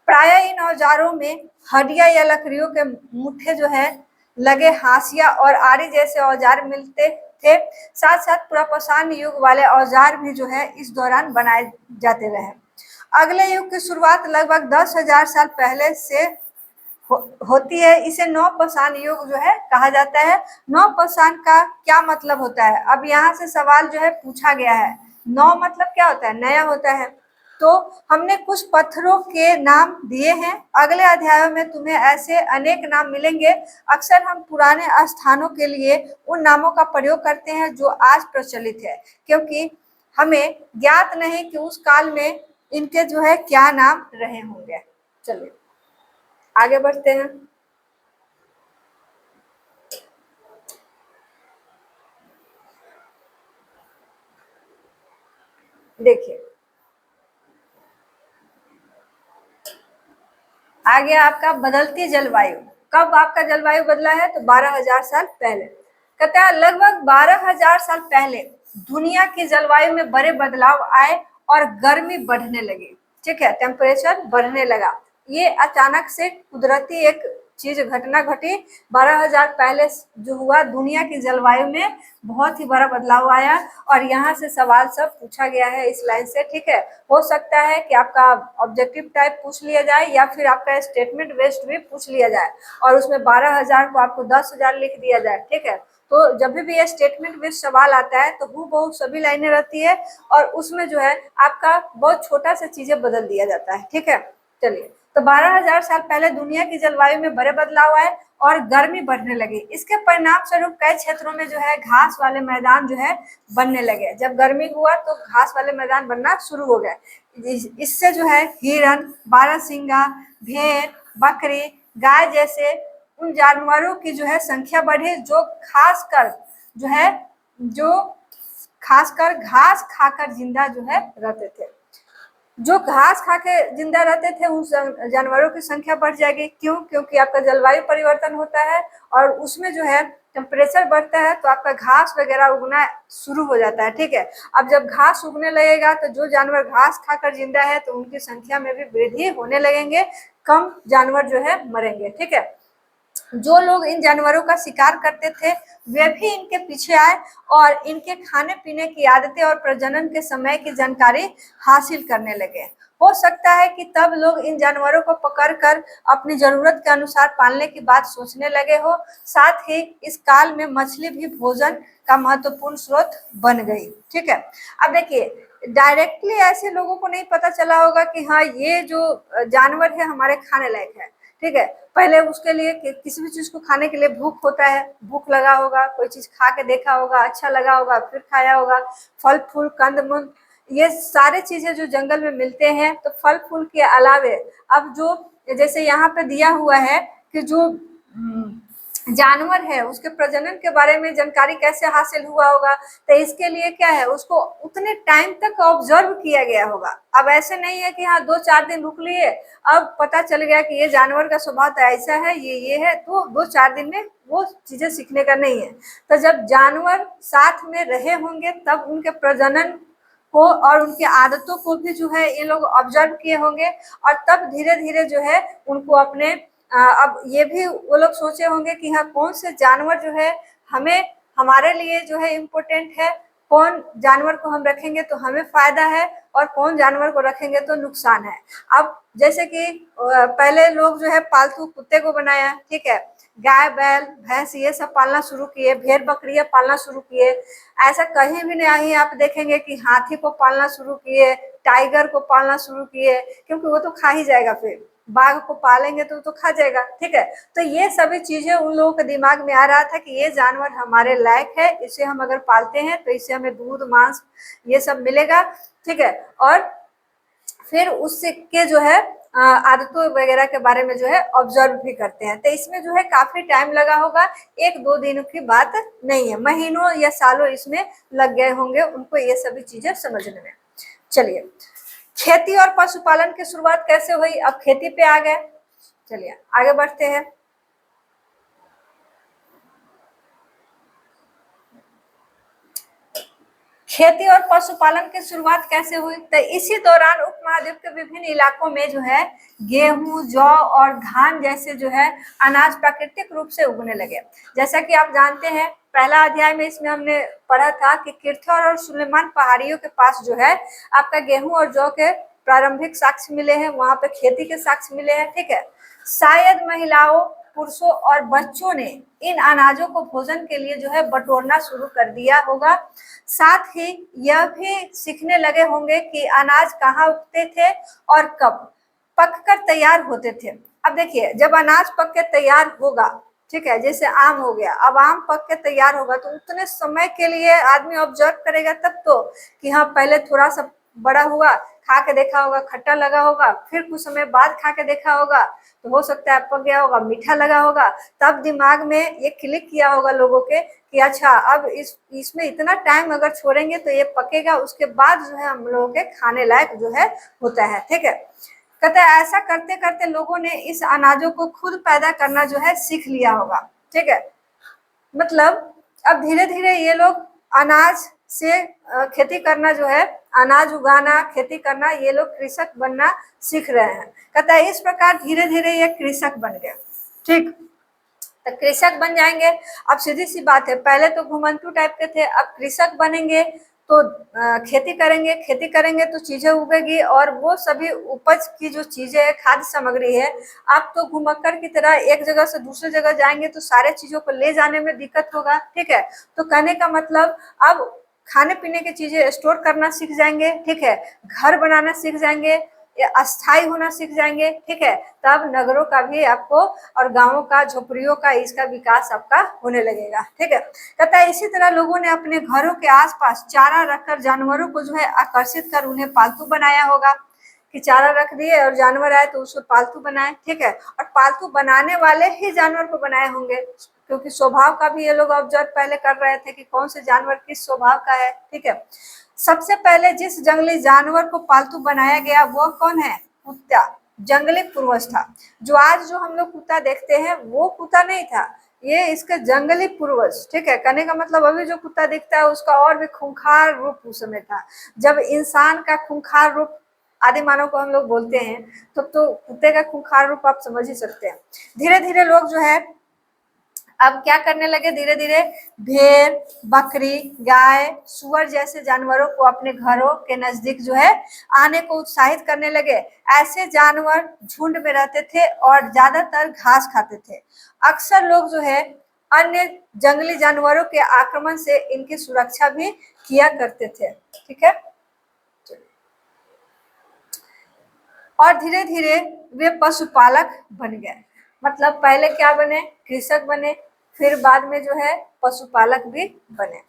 प्रायः इन औजारों में हड्डियां या लकड़ियों के मुट्ठे जो है लगे हाशिया और आरी जैसे औजार मिलते थे। साथ साथ पुरापाषाण युग वाले औजार भी जो है इस दौरान बनाए जाते रहे। अगले युग की शुरुआत लगभग 10,000 साल पहले से होती है। इसे नवपाषाण युग जो है कहा जाता है। नवपाषाण का क्या मतलब होता है? अब यहाँ से सवाल जो है पूछा गया है। नव मतलब क्या होता है? नया होता है। तो हमने कुछ पत्थरों के नाम दिए हैं। अगले अध्यायों में तुम्हें ऐसे अनेक नाम मिलेंगे। अक्सर हम पुराने स्थानों के लिए उन नामों का प्रयोग करते हैं जो आज प्रचलित है, क्योंकि हमें ज्ञात नहीं कि उस काल में इनके जो है क्या नाम रहे होंगे। चलिए आगे बढ़ते हैं। देखिए आगे आपका बदलती जलवायु। कब आपका जलवायु बदला है? तो 12,000 साल पहले। कहता है लगभग 12,000 साल पहले दुनिया की जलवायु में बड़े बदलाव आए और गर्मी बढ़ने लगी, ठीक है। टेम्परेचर बढ़ने लगा। ये अचानक से कुदरती एक चीज घटना घटी। 12,000 पहले जो हुआ, दुनिया की जलवायु में बहुत ही बड़ा बदलाव आया। और यहाँ से सवाल सब पूछा गया है इस लाइन से, ठीक है। हो सकता है कि आपका ऑब्जेक्टिव टाइप पूछ लिया जाए या फिर आपका स्टेटमेंट बेस्ड भी पूछ लिया जाए और उसमें 12,000 को आपको 10,000 लिख दिया जाए, ठीक है। तो जब भी ये स्टेटमेंट बेस्ड सवाल आता है तो हूबहू सभी लाइनें रहती है और उसमें जो है आपका बहुत छोटा सा चीजें बदल दिया जाता है, ठीक है। चलिए, तो 12,000 साल पहले दुनिया की जलवायु में बड़े बदलाव आए और गर्मी बढ़ने लगी। इसके परिणाम स्वरूप कई क्षेत्रों में जो है घास वाले मैदान जो है बनने लगे। जब गर्मी हुआ तो घास वाले मैदान बनना शुरू हो गए। इससे जो है हिरण, बारहसिंगा, भेड़, बकरी, गाय जैसे उन जानवरों की जो है संख्या बढ़ी जो खासकर घास खाकर जिंदा जो है रहते थे। जो घास खा के जिंदा रहते थे उन जानवरों की संख्या बढ़ जाएगी। क्यों? क्योंकि आपका जलवायु परिवर्तन होता है और उसमें जो है टेम्परेचर बढ़ता है तो आपका घास वगैरह उगना शुरू हो जाता है, ठीक है। अब जब घास उगने लगेगा तो जो जानवर घास खाकर जिंदा है तो उनकी संख्या में भी वृद्धि होने लगेंगे, कम जानवर जो है मरेंगे, ठीक है। जो लोग इन जानवरों का शिकार करते थे वे भी इनके पीछे आए और इनके खाने पीने की आदतें और प्रजनन के समय की जानकारी हासिल करने लगे। हो सकता है कि तब लोग इन जानवरों को पकड़कर अपनी जरूरत के अनुसार पालने की बात सोचने लगे हो। साथ ही इस काल में मछली भी भोजन का महत्वपूर्ण स्रोत बन गई, ठीक है। अब देखिए, डायरेक्टली ऐसे लोगों को नहीं पता चला होगा कि हाँ ये जो जानवर है हमारे खाने लायक है, ठीक है। पहले उसके लिए किसी भी चीज को खाने के लिए भूख होता है, भूख लगा होगा, कोई चीज खा के देखा होगा, अच्छा लगा होगा, फिर खाया होगा। फल फूल कंद मूंद ये सारे चीजें जो जंगल में मिलते हैं। तो फल फूल के अलावे अब जो जैसे यहाँ पे दिया हुआ है कि जो जानवर है उसके प्रजनन के बारे में जानकारी कैसे हासिल हुआ होगा, तो इसके लिए क्या है, उसको उतने टाइम तक ऑब्जर्व किया गया होगा। अब ऐसे नहीं है कि हाँ 2-4 दिन रुक लिए, अब पता चल गया कि ये जानवर का स्वभाव तो ऐसा है, ये है, तो 2-4 दिन में वो चीजें सीखने का नहीं है। तो जब जानवर साथ में रहे होंगे तब उनके प्रजनन को और उनकी आदतों को भी जो है ये लोग ऑब्जर्व किए होंगे और तब धीरे धीरे जो है उनको अपने अब ये भी वो लोग सोचे होंगे कि हाँ कौन से जानवर जो है हमें हमारे लिए जो है इम्पोर्टेंट है, कौन जानवर को हम रखेंगे तो हमें फायदा है और कौन जानवर को रखेंगे तो नुकसान है। अब जैसे कि पहले लोग जो है पालतू कुत्ते को बनाया, ठीक है, गाय बैल भैंस ये सब पालना शुरू किए, भेड़ बकरियां पालना शुरू किए। ऐसा कहीं भी नहीं आप देखेंगे कि हाथी को पालना शुरू किए, टाइगर को पालना शुरू किए, क्योंकि वो तो खा ही जाएगा, फिर बाघ को पालेंगे तो खा जाएगा, ठीक है। तो ये सभी चीजें उन लोगों के दिमाग में आ रहा था कि ये जानवर हमारे लायक है, इसे हम अगर पालते हैं तो इससे हमें दूध, मांस ये सब मिलेगा, ठीक है। और फिर उससे के जो है आदतों वगैरह के बारे में जो है ऑब्जर्व भी करते हैं। तो इसमें जो है काफी टाइम लगा होगा, 1-2 दिनों की बात नहीं है, महीनों या सालों इसमें लग गए होंगे उनको ये सभी चीजें समझने में। चलिए, खेती और पशुपालन की शुरुआत कैसे हुई, अब खेती पे आ गए। चलिए आगे बढ़ते हैं। खेती और पशुपालन की शुरुआत कैसे हुई, तो इसी दौरान उपमहाद्वीप के विभिन्न इलाकों में जो है गेहूं, जौ और धान जैसे जो है अनाज प्राकृतिक रूप से उगने लगे। जैसा कि आप जानते हैं, पहला अध्याय में इसमें हमने पढ़ा था कि किर्थौर और सुलेमान पहाड़ियों के पास जो है आपका गेहूं और जौ के प्रारंभिक साक्ष्य मिले हैं, वहां पे खेती के साक्ष्य मिले हैं, ठीक है। शायद महिलाओं, पुरुषों और बच्चों ने इन अनाजों को भोजन के लिए जो है बटोरना शुरू कर दिया होगा। साथ ही यह भी सीखने लगे होंगे कि अनाज कहाँ उगते थे और कब पककर तैयार होते थे। अब देखिए, जब अनाज पक के तैयार होगा, ठीक है, जैसे आम हो गया, अब आम पक के तैयार होगा तो उतने समय के लिए आदमी ऑब्जर्व करेगा तब तो, कि हाँ पहले थोड़ा सा बड़ा हुआ, खा के देखा होगा, खट्टा लगा होगा, फिर कुछ समय बाद खा के देखा होगा तो हो सकता है पक गया होगा, मीठा लगा होगा, तब दिमाग में ये क्लिक किया होगा लोगों के कि अच्छा अब इसमें इतना टाइम अगर छोड़ेंगे तो ये पकेगा, उसके बाद जो है हम लोगों के खाने लायक जो है होता है, ठीक है। कहते हैं ऐसा करते करते लोगों ने इस अनाजों को खुद पैदा करना जो है सीख लिया होगा, ठीक है। मतलब अब धीरे धीरे ये लोग अनाज से खेती करना जो है, अनाज उगाना, खेती करना, ये लोग कृषक बनना सीख रहे हैं। कहता है इस प्रकार धीरे धीरे ये कृषक बन गए, ठीक। तो कृषक बन जाएंगे, अब सीधी सी बात है, पहले तो घुमंतू टाइप के थे, अब कृषक बनेंगे तो खेती करेंगे, खेती करेंगे तो चीजें उगेगी, और वो सभी उपज की जो चीजें है, खाद्य सामग्री है, आप तो घुमक्कर की तरह एक जगह से दूसरी जगह जाएंगे तो सारे चीजों को ले जाने में दिक्कत होगा, ठीक है। तो कहने का मतलब अब खाने पीने की चीजें स्टोर करना सीख जाएंगे, ठीक है, घर बनाना सीख जाएंगे, अस्थायी होना सीख जाएंगे, ठीक है। तब नगरों का भी आपको और गांवों का, झोपड़ियों का, इसका विकास आपका होने लगेगा, ठीक है। कहता है इसी तरह लोगों ने अपने घरों के आसपास चारा रखकर जानवरों को जो है आकर्षित कर उन्हें पालतू बनाया होगा, कि चारा रख दिए और जानवर आए तो उसको पालतू बनाए, ठीक है। और पालतू बनाने वाले ही जानवर को बनाए होंगे, क्योंकि स्वभाव का भी ये लोग ऑब्जर्व पहले कर रहे थे कि कौन से जानवर किस स्वभाव का है, ठीक है। सबसे पहले जिस जंगली जानवर को पालतू बनाया गया वो कौन है, कुत्ता, जंगली पूर्वज था। जो आज जो हम लोग कुत्ता देखते हैं वो कुत्ता नहीं था, ये इसके जंगली पूर्वज, ठीक है। कहने का मतलब अभी जो कुत्ता दिखता है उसका और भी खूंखार रूप उस समय था। जब इंसान का खूंखार रूप आदि मानव को हम लोग बोलते हैं तो कुत्ते का खूंखार रूप आप समझ ही सकते हैं। धीरे धीरे लोग जो है अब क्या करने लगे, धीरे धीरे भेड़, बकरी, गाय, सुअर जैसे जानवरों को अपने घरों के नजदीक जो है आने को उत्साहित करने लगे। ऐसे जानवर झुंड में रहते थे और ज्यादातर घास खाते थे। अक्सर लोग जो है अन्य जंगली जानवरों के आक्रमण से इनकी सुरक्षा भी किया करते थे, ठीक है। और धीरे धीरे वे पशुपालक बन गए। मतलब पहले क्या बने, कृषक बने, फिर बाद में जो है पशुपालक भी बने।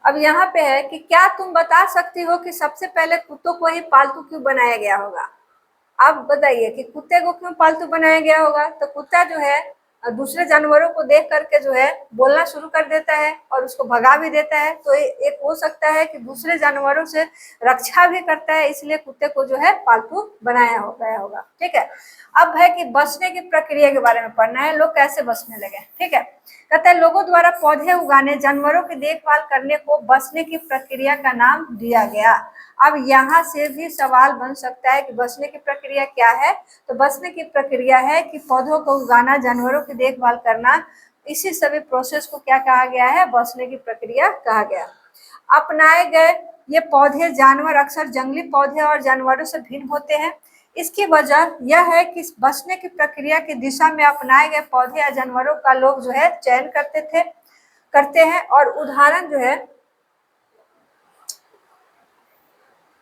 अब यहाँ पे है कि क्या तुम बता सकती हो कि सबसे पहले कुत्तों को ही पालतू क्यों बनाया गया होगा। आप बताइए कि कुत्ते को क्यों पालतू बनाया गया होगा। तो कुत्ता जो है दूसरे जानवरों को देख करके जो है बोलना शुरू कर देता है और उसको भगा भी देता है। तो एक हो सकता है कि दूसरे जानवरों से रक्षा भी करता है, इसलिए कुत्ते को जो है पालतू बनाया गया होगा, ठीक है। अब है कि बचने की प्रक्रिया के बारे में पढ़ना है, लोग कैसे बचने लगे, ठीक है। कहता है लोगों द्वारा पौधे उगाने, जानवरों की देखभाल करने को बचने की प्रक्रिया का नाम दिया गया। अब यहाँ से भी सवाल बन सकता है कि बचने की प्रक्रिया क्या है। तो बचने की प्रक्रिया है कि पौधों को उगाना, जानवरों की देखभाल करना, इसी सभी प्रोसेस को क्या कहा गया है, बचने की प्रक्रिया कहा गया। अपनाए गए ये पौधे, जानवर अक्सर जंगली पौधे और जानवरों से भिन्न होते हैं। इसकी वजह यह है कि बचने की प्रक्रिया की दिशा में अपनाए गए पौधे या जानवरों का लोग जो है चयन करते हैं। और उदाहरण जो है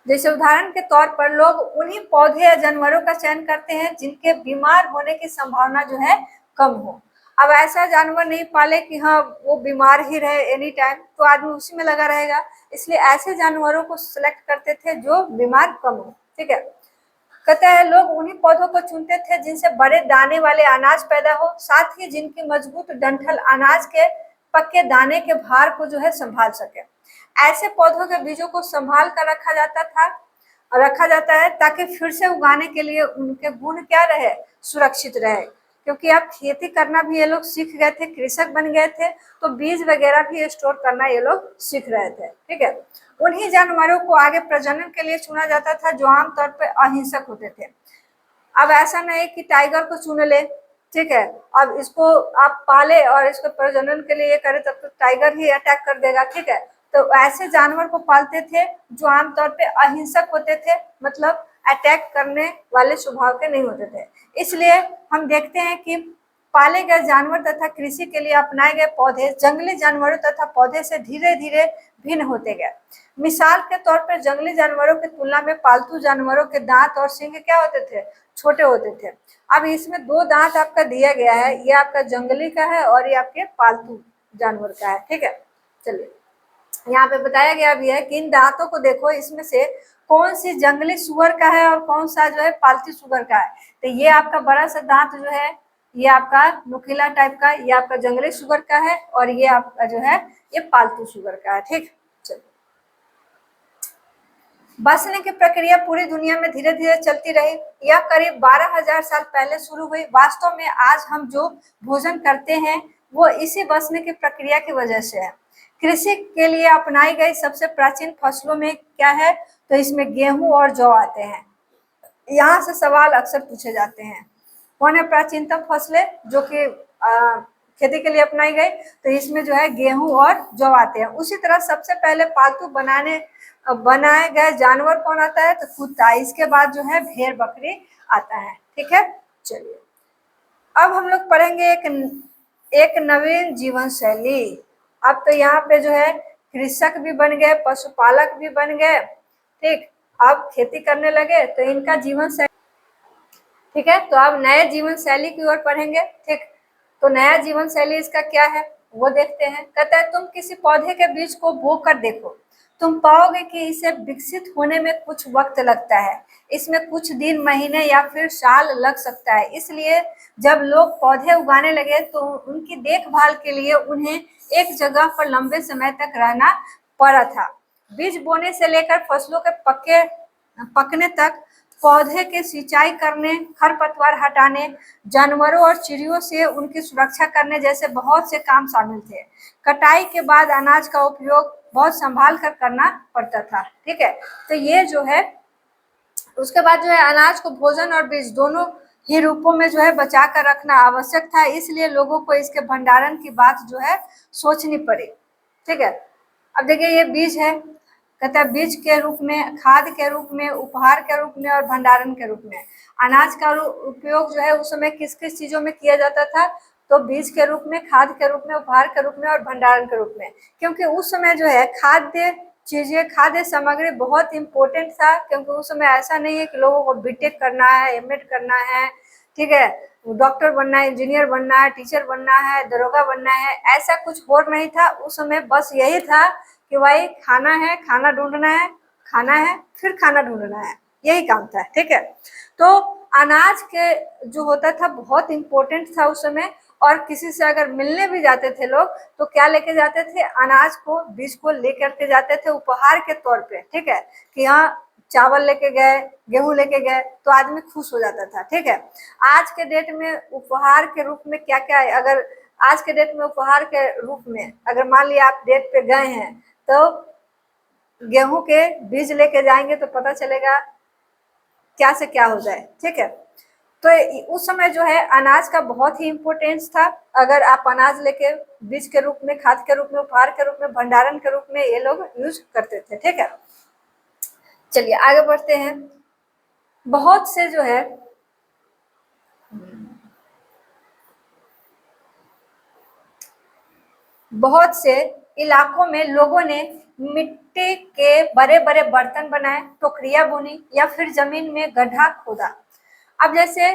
जैसे उदाहरण के तौर पर लोग उन्हीं पौधे या जानवरों का चयन करते हैं जिनके बीमार होने की संभावना जो है कम हो। अब ऐसा जानवर नहीं पाले कि हाँ वो बीमार ही रहे एनी टाइम, तो आदमी उसी में लगा रहेगा, इसलिए ऐसे जानवरों को सिलेक्ट करते थे जो बीमार कम हो। ठीक है, कहते हैं लोग उन्हीं पौधों को चुनते थे जिनसे बड़े दाने वाले अनाज पैदा हो, साथ ही जिनकी मजबूत डंठल अनाज के पक्के दाने के भार को जो है संभाल सके। ऐसे पौधों के बीजों को संभाल कर रखा जाता है ताकि फिर से उगाने के लिए उनके गुण क्या रहे, सुरक्षित रहे। क्योंकि अब खेती करना भी ये लोग सीख गए थे, कृषक बन गए थे, तो बीज वगैरह भी स्टोर करना ये लोग सीख रहे थे। ठीक है, उन्हीं जानवरों को आगे प्रजनन के लिए चुना जाता था जो आमतौर पर अहिंसक होते थे। अब ऐसा नहीं कि टाइगर को चुन ले, ठीक है, अब इसको आप पाले और इसको प्रजनन के लिए ये करे तब तो टाइगर ही अटैक कर देगा। ठीक है, तो ऐसे जानवर को पालते थे जो आमतौर पे अहिंसक होते थे, मतलब अटैक करने वाले स्वभाव के नहीं होते थे। इसलिए हम देखते हैं कि पाले गए जानवर तथा कृषि के लिए अपनाए गए पौधे जंगली जानवरों तथा पौधे से धीरे धीरे भिन्न होते गए। मिसाल के तौर पर जंगली जानवरों की तुलना में पालतू जानवरों के दांत और सींग क्या होते थे, छोटे होते थे। अब इसमें दो दांत आपका दिया गया है, ये आपका जंगली का है और ये आपके पालतू जानवर का है। ठीक है, चलिए यहाँ पे बताया गया भी है कि इन दांतों को देखो, इसमें से कौन सी जंगली सुअर का है और कौन सा जो है पालतू सुअर का है। तो ये आपका बड़ा सा दांत जो है ये आपका नुकीला टाइप का, ये आपका जंगली सुअर का है और ये आपका जो है ये पालतू सुअर का है। ठीक, चलिए बसने की प्रक्रिया पूरी दुनिया में धीरे धीरे चलती रही। यह करीब 12,000 साल पहले शुरू हुई। वास्तव में आज हम जो भोजन करते हैं वो इसी बसने की प्रक्रिया की वजह से है। कृषि के लिए अपनाई गई सबसे प्राचीन फसलों में क्या है, तो इसमें गेहूं और जौ आते हैं। यहाँ से सवाल अक्सर पूछे जाते हैं, कौन है प्राचीनतम फसलें जो कि खेती के लिए अपनाई गई, तो इसमें जो है गेहूं और जौ आते हैं। उसी तरह सबसे पहले पालतू बनाए गए जानवर कौन आता है, तो कुत्ता। इसके बाद जो है भेड़ बकरी आता है। ठीक है, चलिए अब हम लोग पढ़ेंगे एक नवीन जीवन शैली। अब तो यहाँ पे जो है कृषक भी बन गए, पशुपालक भी बन गए। ठीक, अब खेती करने लगे तो इनका जीवन शैली, ठीक है, तो अब नए जीवन शैली की ओर पढ़ेंगे। ठीक, तो नया जीवन शैली इसका क्या है वो देखते हैं। कहता है तुम किसी पौधे के बीज को बो कर देखो, तुम पाओगे कि इसे विकसित होने में कुछ वक्त लगता है। इसमें कुछ दिन, महीने या फिर साल लग सकता है। इसलिए जब लोग पौधे उगाने लगे तो उनकी देखभाल के लिए उन्हें एक जगह पर लंबे समय तक रहना पड़ा था। बीज बोने से लेकर फसलों के पकने तक पौधे की सिंचाई करने, खरपतवार हटाने, जानवरों और चिड़ियों से उनकी सुरक्षा करने जैसे बहुत से काम शामिल थे। कटाई के बाद अनाज का उपयोग बहुत संभाल कर करना पड़ता था। ठीक है, तो ये जो है उसके बाद जो है अनाज को भोजन और बीज दोनों ही रूपों में जो है बचा कर रखना आवश्यक था। इसलिए लोगों को इसके भंडारण की बात जो है सोचनी पड़ी। ठीक है, अब देखिए ये बीज है, कहता है बीज के रूप में, खाद के रूप में, उपहार के रूप में और भंडारण के रूप में। अनाज का उपयोग जो है उस समय किस किस चीजों में किया जाता था, तो बीज के रूप में, खाद के रूप में, उपहार के रूप में और भंडारण के रूप में। क्योंकि उस समय जो है खाद्य चीजें, खाद्य सामग्री बहुत इंपॉर्टेंट था। क्योंकि उस समय ऐसा नहीं है कि लोगों को बीटेक करना है, एमएड करना है, ठीक है, डॉक्टर बनना है, इंजीनियर बनना है, टीचर बनना है, दरोगा बनना है, ऐसा कुछ और नहीं था उस समय। बस यही था कि भाई खाना है, खाना ढूंढना है, खाना है, फिर खाना ढूंढना है, यही काम था। ठीक है, तो अनाज के जो होता था बहुत इम्पोर्टेंट था उस समय। और किसी से अगर मिलने भी जाते थे लोग तो क्या लेके जाते थे, अनाज को, बीज को लेकर के जाते थे उपहार के तौर पे। ठीक है, कि हाँ चावल लेके गए, गेहूं लेके गए, तो आदमी खुश हो जाता था। ठीक है, आज के डेट में उपहार के रूप में क्या क्या है, अगर आज के डेट में उपहार के रूप में अगर मान लिया आप डेट पे गए हैं तो गेहूं के बीज लेके जाएंगे तो पता चलेगा क्या से क्या हो जाए। ठीक है, तो उस समय जो है अनाज का बहुत ही इम्पोर्टेंस था। अगर आप अनाज लेके बीज के रूप में, खाद के रूप में, उपहार के रूप में, भंडारण के रूप में ये लोग यूज करते थे। ठीक है, चलिए आगे बढ़ते हैं। बहुत से जो है बहुत से इलाकों में लोगों ने मिट्टी के बड़े बड़े बर्तन बनाए, टोकरियां बुनी या फिर जमीन में गड्ढा खोदा। अब जैसे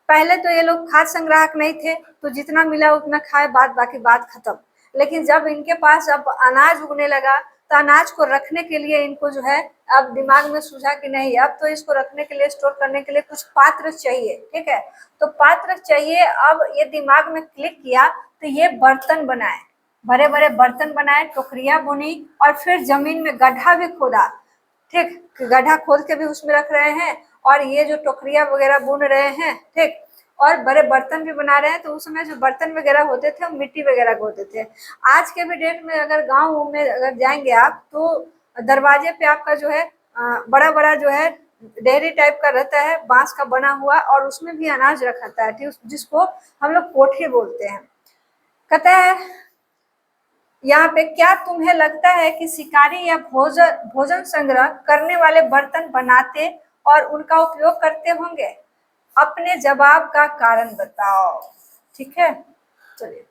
पहले तो ये लोग खाद्य संग्राहक नहीं थे, तो जितना मिला उतना खाए, बाकी बात खत्म। लेकिन जब इनके पास अब अनाज उगने लगा, तो अनाज को रखने के लिए इनको जो है अब दिमाग में सूझा कि नहीं, अब तो इसको रखने के लिए, स्टोर करने के लिए कुछ पात्र चाहिए। ठीक है, तो पात्र चाहिए। अब ये दिमाग में क्लिक किया तो ये बर्तन बनाए, बड़े बड़े बर्तन बनाए, टोकरियां बुनी और फिर जमीन में गड्ढा भी खोदा। ठीक, गड्ढा खोद के भी उसमें रख रहे हैं और ये जो टोकरियां वगैरह बुन रहे हैं, ठीक, और बड़े बर्तन भी बना रहे हैं। तो उस समय जो बर्तन वगैरह होते थे वो मिट्टी वगैरह के होते थे। आज के भी डेट में अगर गाँव में अगर जाएंगे आप, तो दरवाजे पे आपका जो है बड़ा बड़ा जो है डेयरी टाइप का रहता है, बांस का बना हुआ, और उसमें भी अनाज रखा है, ठीक, जिसको हम लोग कोठी बोलते हैं। कहता है यहाँ पे, क्या तुम्हें लगता है कि शिकारी या भोजन संग्रह करने वाले बर्तन बनाते और उनका उपयोग करते होंगे? अपने जवाब का कारण बताओ। ठीक है, चलिए।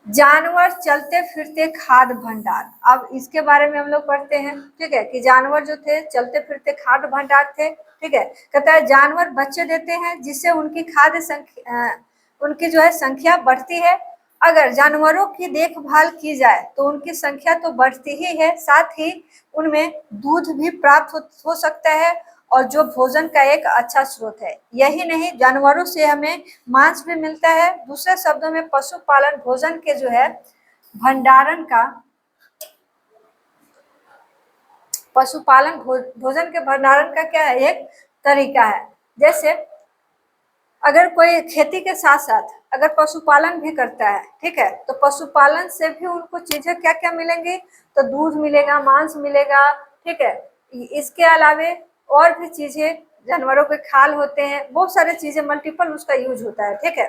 जानवर चलते फिरते खाद्य भंडार, अब इसके बारे में हम लोग पढ़ते हैं। ठीक है, कि जानवर जो थे चलते फिरते खाद्य भंडार थे। ठीक है, कहता है जानवर बच्चे देते हैं जिससे उनकी खाद्य संख्या, उनकी जो है संख्या बढ़ती है। अगर जानवरों की देखभाल की जाए तो उनकी संख्या तो बढ़ती ही है, साथ ही उनमें दूध भी प्राप्त हो सकता है, और जो भोजन का एक अच्छा स्रोत है। यही नहीं, जानवरों से हमें मांस भी मिलता है। दूसरे शब्दों में पशुपालन भोजन के जो है भंडारण का, पशुपालन भोजन के भंडारण का क्या है, एक तरीका है। जैसे अगर कोई खेती के साथ साथ अगर पशुपालन भी करता है, ठीक है, तो पशुपालन से भी उनको चीजें क्या क्या मिलेंगी, तो दूध मिलेगा, मांस मिलेगा। ठीक है, इसके अलावे और भी चीजें, जानवरों के खाल होते हैं, बहुत सारे चीजें, मल्टीपल उसका यूज होता है। ठीक है,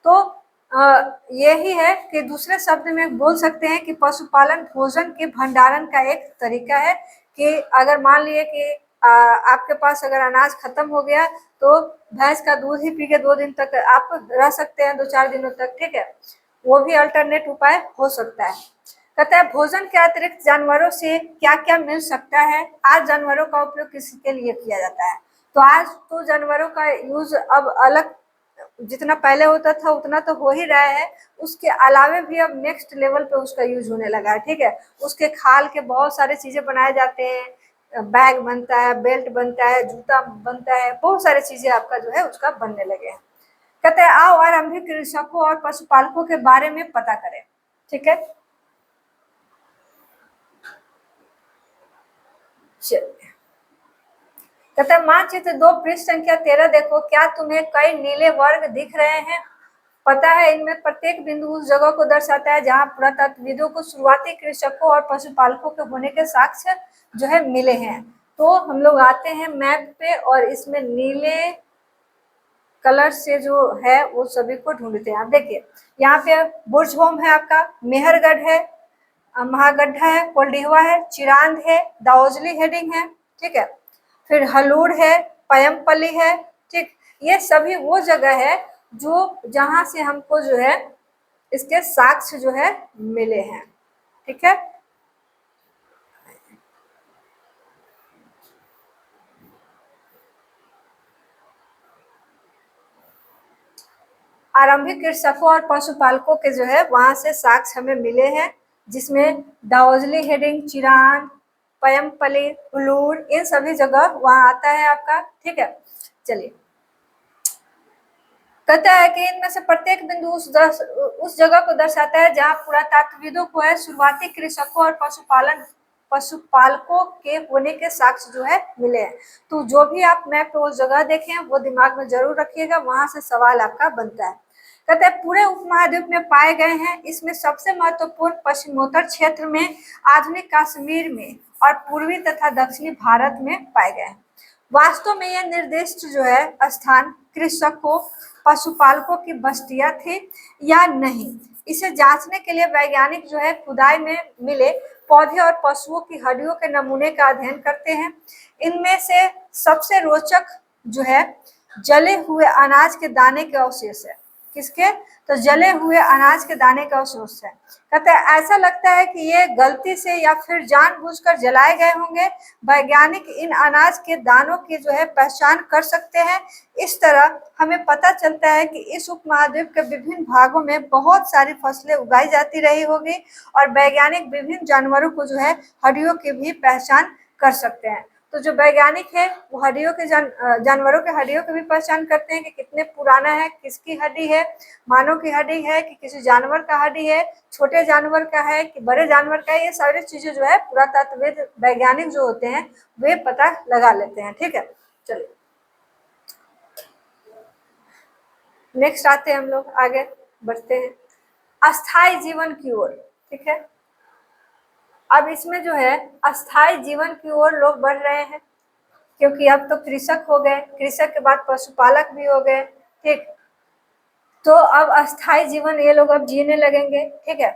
तो यही है कि दूसरे शब्द में बोल सकते हैं कि पशुपालन भोजन के भंडारण का एक तरीका है। कि अगर मान लिए कि आपके पास अगर अनाज खत्म हो गया, तो भैंस का दूध ही पी के 2 दिन तक आप रह सकते हैं, 2-4 दिनों तक। ठीक है, वो भी अल्टरनेट उपाय हो सकता है। कहता है भोजन के अतिरिक्त जानवरों से क्या क्या मिल सकता है? आज जानवरों का उपयोग किसके लिए किया जाता है? तो आज तो जानवरों का यूज अब अलग, जितना पहले होता था उतना तो हो ही रहा है, उसके अलावे भी अब नेक्स्ट लेवल पे उसका यूज होने लगा है। ठीक है, उसके खाल के बहुत सारे चीजें बनाए जाते हैं, बैग बनता है, बेल्ट बनता है, जूता बनता है, बहुत सारी चीजें आपका जो है उसका बनने लगे हैं। कहते हैं आओ आरंभिक कृषकों और पशुपालकों के बारे में पता करें। ठीक है, चलिए। कहते हैं मानचित्र 2 पृष्ठ संख्या 13 देखो, क्या तुम्हें कई नीले वर्ग दिख रहे हैं? पता है इनमें प्रत्येक बिंदु उस जगह को दर्शाता है जहां पुरातत्वविदों को शुरुआती कृषकों और पशुपालकों के होने के साक्ष्य जो है मिले हैं। तो हम लोग आते हैं मैप पे और इसमें नीले कलर से जो है वो सभी को ढूंढते हैं। आप देखिए यहाँ पे बुर्जहोम है, आपका मेहरगढ़ है, महागड्ढा है, कोल्डिहवा है, चिरांद है, दाओजली हेडिंग है। ठीक है, फिर हलूड़ है, पयमपल्ली है। ठीक, ये सभी वो जगह है जो जहां से हमको जो है इसके साक्ष्य जो है मिले हैं। ठीक है, आरंभिक कृषकों और पशुपालकों के जो है वहां से साक्ष्य हमें मिले हैं, जिसमें दाओजली हेडिंग, चिरांद, पयमपल्ली, हुलूर, इन सभी जगह वहां आता है आपका। ठीक है, चलिए। कहता है कि इनमें से प्रत्येक बिंदु उस जगह को दर्शाता है जहां पुरातत्वविदों को है शुरुआती कृषकों और पशुपालकों के होने के साक्ष्य जो है मिले हैं। तो जो भी आप मैप पे उस जगह देखें वो दिमाग में जरूर रखिएगा, वहां से सवाल आपका बनता है। कहते हैं पूरे उपमहाद्वीप में पाए गए हैं, इसमें सबसे महत्वपूर्ण पश्चिमोत्तर क्षेत्र में, आधुनिक कश्मीर में और पूर्वी तथा दक्षिणी भारत में पाए गए हैं। वास्तव में यह निर्दिष्ट जो है स्थान कृषकों पशुपालकों की बस्तियां थी या नहीं, इसे जांचने के लिए वैज्ञानिक जो है खुदाई में मिले पौधे और पशुओं की हड्डियों के नमूने का अध्ययन करते हैं। इनमें से सबसे रोचक जो है जले हुए अनाज के दाने के अवशेष है। किसके? तो जले हुए अनाज के दाने के अवशेष है। कहते हैं ऐसा लगता है कि ये गलती से या फिर जानबूझकर जलाए गए होंगे। वैज्ञानिक इन अनाज के दानों की जो है पहचान कर सकते हैं। इस तरह हमें पता चलता है कि इस उपमहाद्वीप के विभिन्न भागों में बहुत सारी फसलें उगाई जाती रही होगी और वैज्ञानिक विभिन्न जानवरों को जो है हड्डियों की भी पहचान कर सकते हैं। तो जो वैज्ञानिक है वो हड्डियों के जानवरों के हड्डियों की भी पहचान करते हैं कि कितने पुराना है, किसकी हड्डी है, मानव की हड्डी है कि किसी जानवर का हड्डी है, छोटे जानवर का है कि बड़े जानवर का है। ये सारी चीजें जो है पुरातत्वविद वैज्ञानिक जो होते हैं वे पता लगा लेते हैं। ठीक है, चलिए नेक्स्ट आते हैं, हम लोग आगे बढ़ते हैं अस्थाई जीवन की ओर। ठीक है, अब इसमें जो है अस्थाई जीवन की ओर लोग बढ़ रहे हैं, क्योंकि अब तो कृषक हो गए, कृषक के बाद पशुपालक भी हो गए। ठीक, तो अब अस्थाई जीवन ये लोग अब जीने लगेंगे। ठीक है,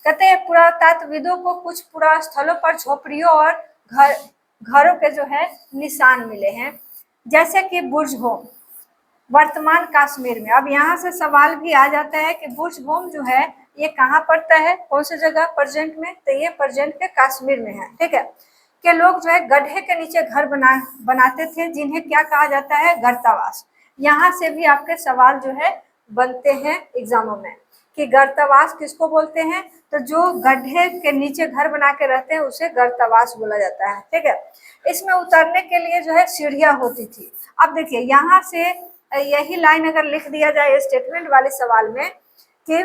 कहते हैं पुरातत्वविदों को कुछ पुरा स्थलों पर झोपड़ियों और घरों के जो है निशान मिले हैं, जैसे कि बुर्जहोम वर्तमान कश्मीर में। अब यहाँ से सवाल भी आ जाता है कि बुर्जहोम जो है ये कहाँ पड़ता है, कौन सी जगह प्रेजेंट में? तो ये प्रेजेंट के कश्मीर में है। ठीक है, के लोग जो है गड्ढे के नीचे घर बनाते थे, जिन्हें क्या कहा जाता है? गर्तावास। यहाँ से भी आपके सवाल जो है बनते हैं एग्जामों में कि गर्तावास किसको बोलते हैं? तो जो गड्ढे के नीचे घर बना के रहते हैं उसे गर्तावास बोला जाता है। ठीक है, इसमें उतरने के लिए जो है सीढ़ियां होती थी। अब देखिए यहाँ से यही लाइन अगर लिख दिया जाए स्टेटमेंट वाले सवाल में कि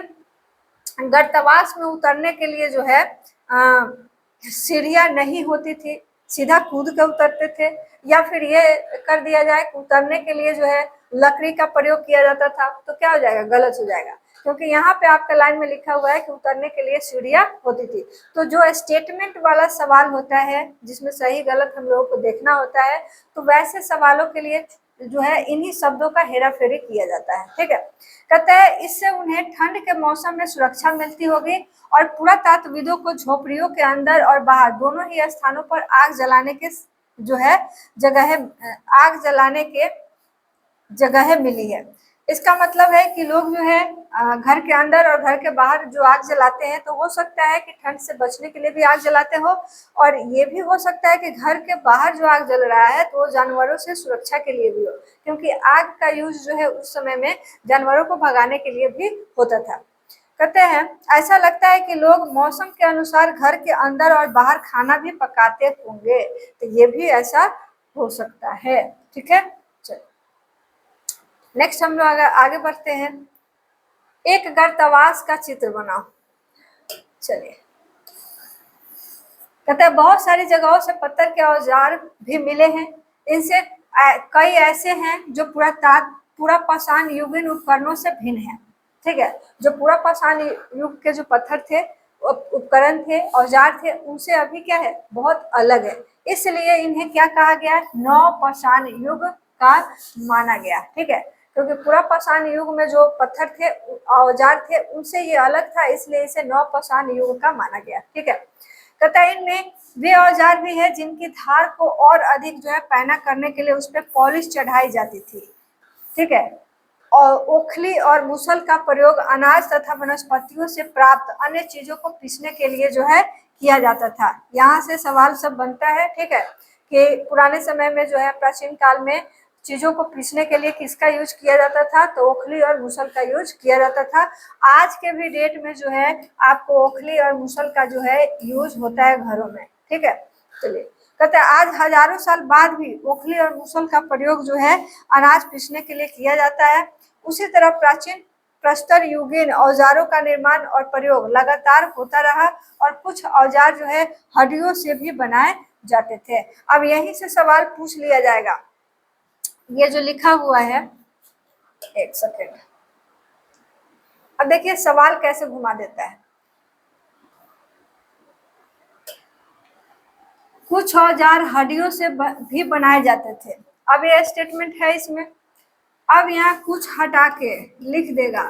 गर्तावास में उतरने के लिए जो है सीढ़ियां नहीं होती थी, सीधा कूद के उतरते थे, या फिर ये कर दिया जाए कि उतरने के लिए जो है लकड़ी का प्रयोग किया जाता था, तो क्या हो जाएगा? गलत हो जाएगा, क्योंकि यहाँ पे आपका लाइन में लिखा हुआ है कि उतरने के लिए सीढ़ियां होती थी। तो जो स्टेटमेंट वाला सवाल होता है जिसमें सही गलत हम लोगों को देखना होता है, तो वैसे सवालों के लिए जो है इन्हीं शब्दों का हेराफेरी किया जाता है। ठीक है, कहते हैं इससे उन्हें ठंड के मौसम में सुरक्षा मिलती होगी और पुरातत्वविदों को झोपड़ियों के अंदर और बाहर दोनों ही स्थानों पर आग जलाने के जो है आग जलाने के जगह मिली है। इसका मतलब है कि लोग जो है घर के अंदर और घर के बाहर जो आग जलाते हैं, तो हो सकता है कि ठंड से बचने के लिए भी आग जलाते हो, और ये भी हो सकता है कि घर के बाहर जो आग जल रहा है तो वो जानवरों से सुरक्षा के लिए भी हो, क्योंकि आग का यूज जो है उस समय में जानवरों को भगाने के लिए भी होता था। कहते हैं ऐसा लगता है कि लोग मौसम के अनुसार घर के अंदर और बाहर खाना भी पकाते होंगे, तो ये भी ऐसा हो सकता है। ठीक है, नेक्स्ट हम लोग आगे बढ़ते हैं। एक गर्तावास का चित्र बनाओ। चलिए, कहते हैं बहुत सारी जगहों से पत्थर के औजार भी मिले हैं। इनसे कई ऐसे हैं जो पूरा पाषाण युगीन उपकरणों से भिन्न है। ठीक है, जो पूरा पाषाण युग के जो पत्थर थे, उपकरण थे, औजार थे, उनसे अभी क्या है? बहुत अलग है। इसलिए इन्हें क्या कहा गया? नवपाषाण युग का माना गया। ठीक है, क्योंकि पूरा पाषाण युग में जो पत्थर थे, औजार थे, उनसे ये अलग था, इसलिए इसे नवपाषाण युग का माना गया। ठीक है, कहता है इनमें वे औजार भी है जिनकी धार को और अधिक जो है पैना करने के लिए उस पर पॉलिश चढ़ाई जाती थी। ठीक है, और ओखली और मूसल का प्रयोग अनाज तथा वनस्पतियों से प्राप्त अन्य चीजों को पीसने के लिए जो है किया जाता था। यहाँ से सवाल सब बनता है। ठीक है, कि पुराने समय में जो है प्राचीन काल में चीजों को पीसने के लिए किसका यूज किया जाता था? तो ओखली और मूसल का यूज किया जाता था। आज के भी डेट में जो है आपको ओखली और मूसल का जो है यूज होता है घरों में। ठीक है, चलिए, कहते हैं आज हजारों साल बाद भी ओखली और मूसल का प्रयोग जो है अनाज पीसने के लिए किया जाता है। उसी तरह प्राचीन प्रस्तर युगीन औजारों का निर्माण और प्रयोग लगातार होता रहा, और कुछ औजार जो है हड्डियों से भी बनाए जाते थे। अब यहीं से सवाल पूछ लिया जाएगा, ये जो लिखा हुआ है, एक सेकेंड, अब देखिए सवाल कैसे घुमा देता है। कुछ औजार हड्डियों से भी बनाए जाते थे। अब ये स्टेटमेंट है इसमें। अब यहाँ कुछ हटा के लिख देगा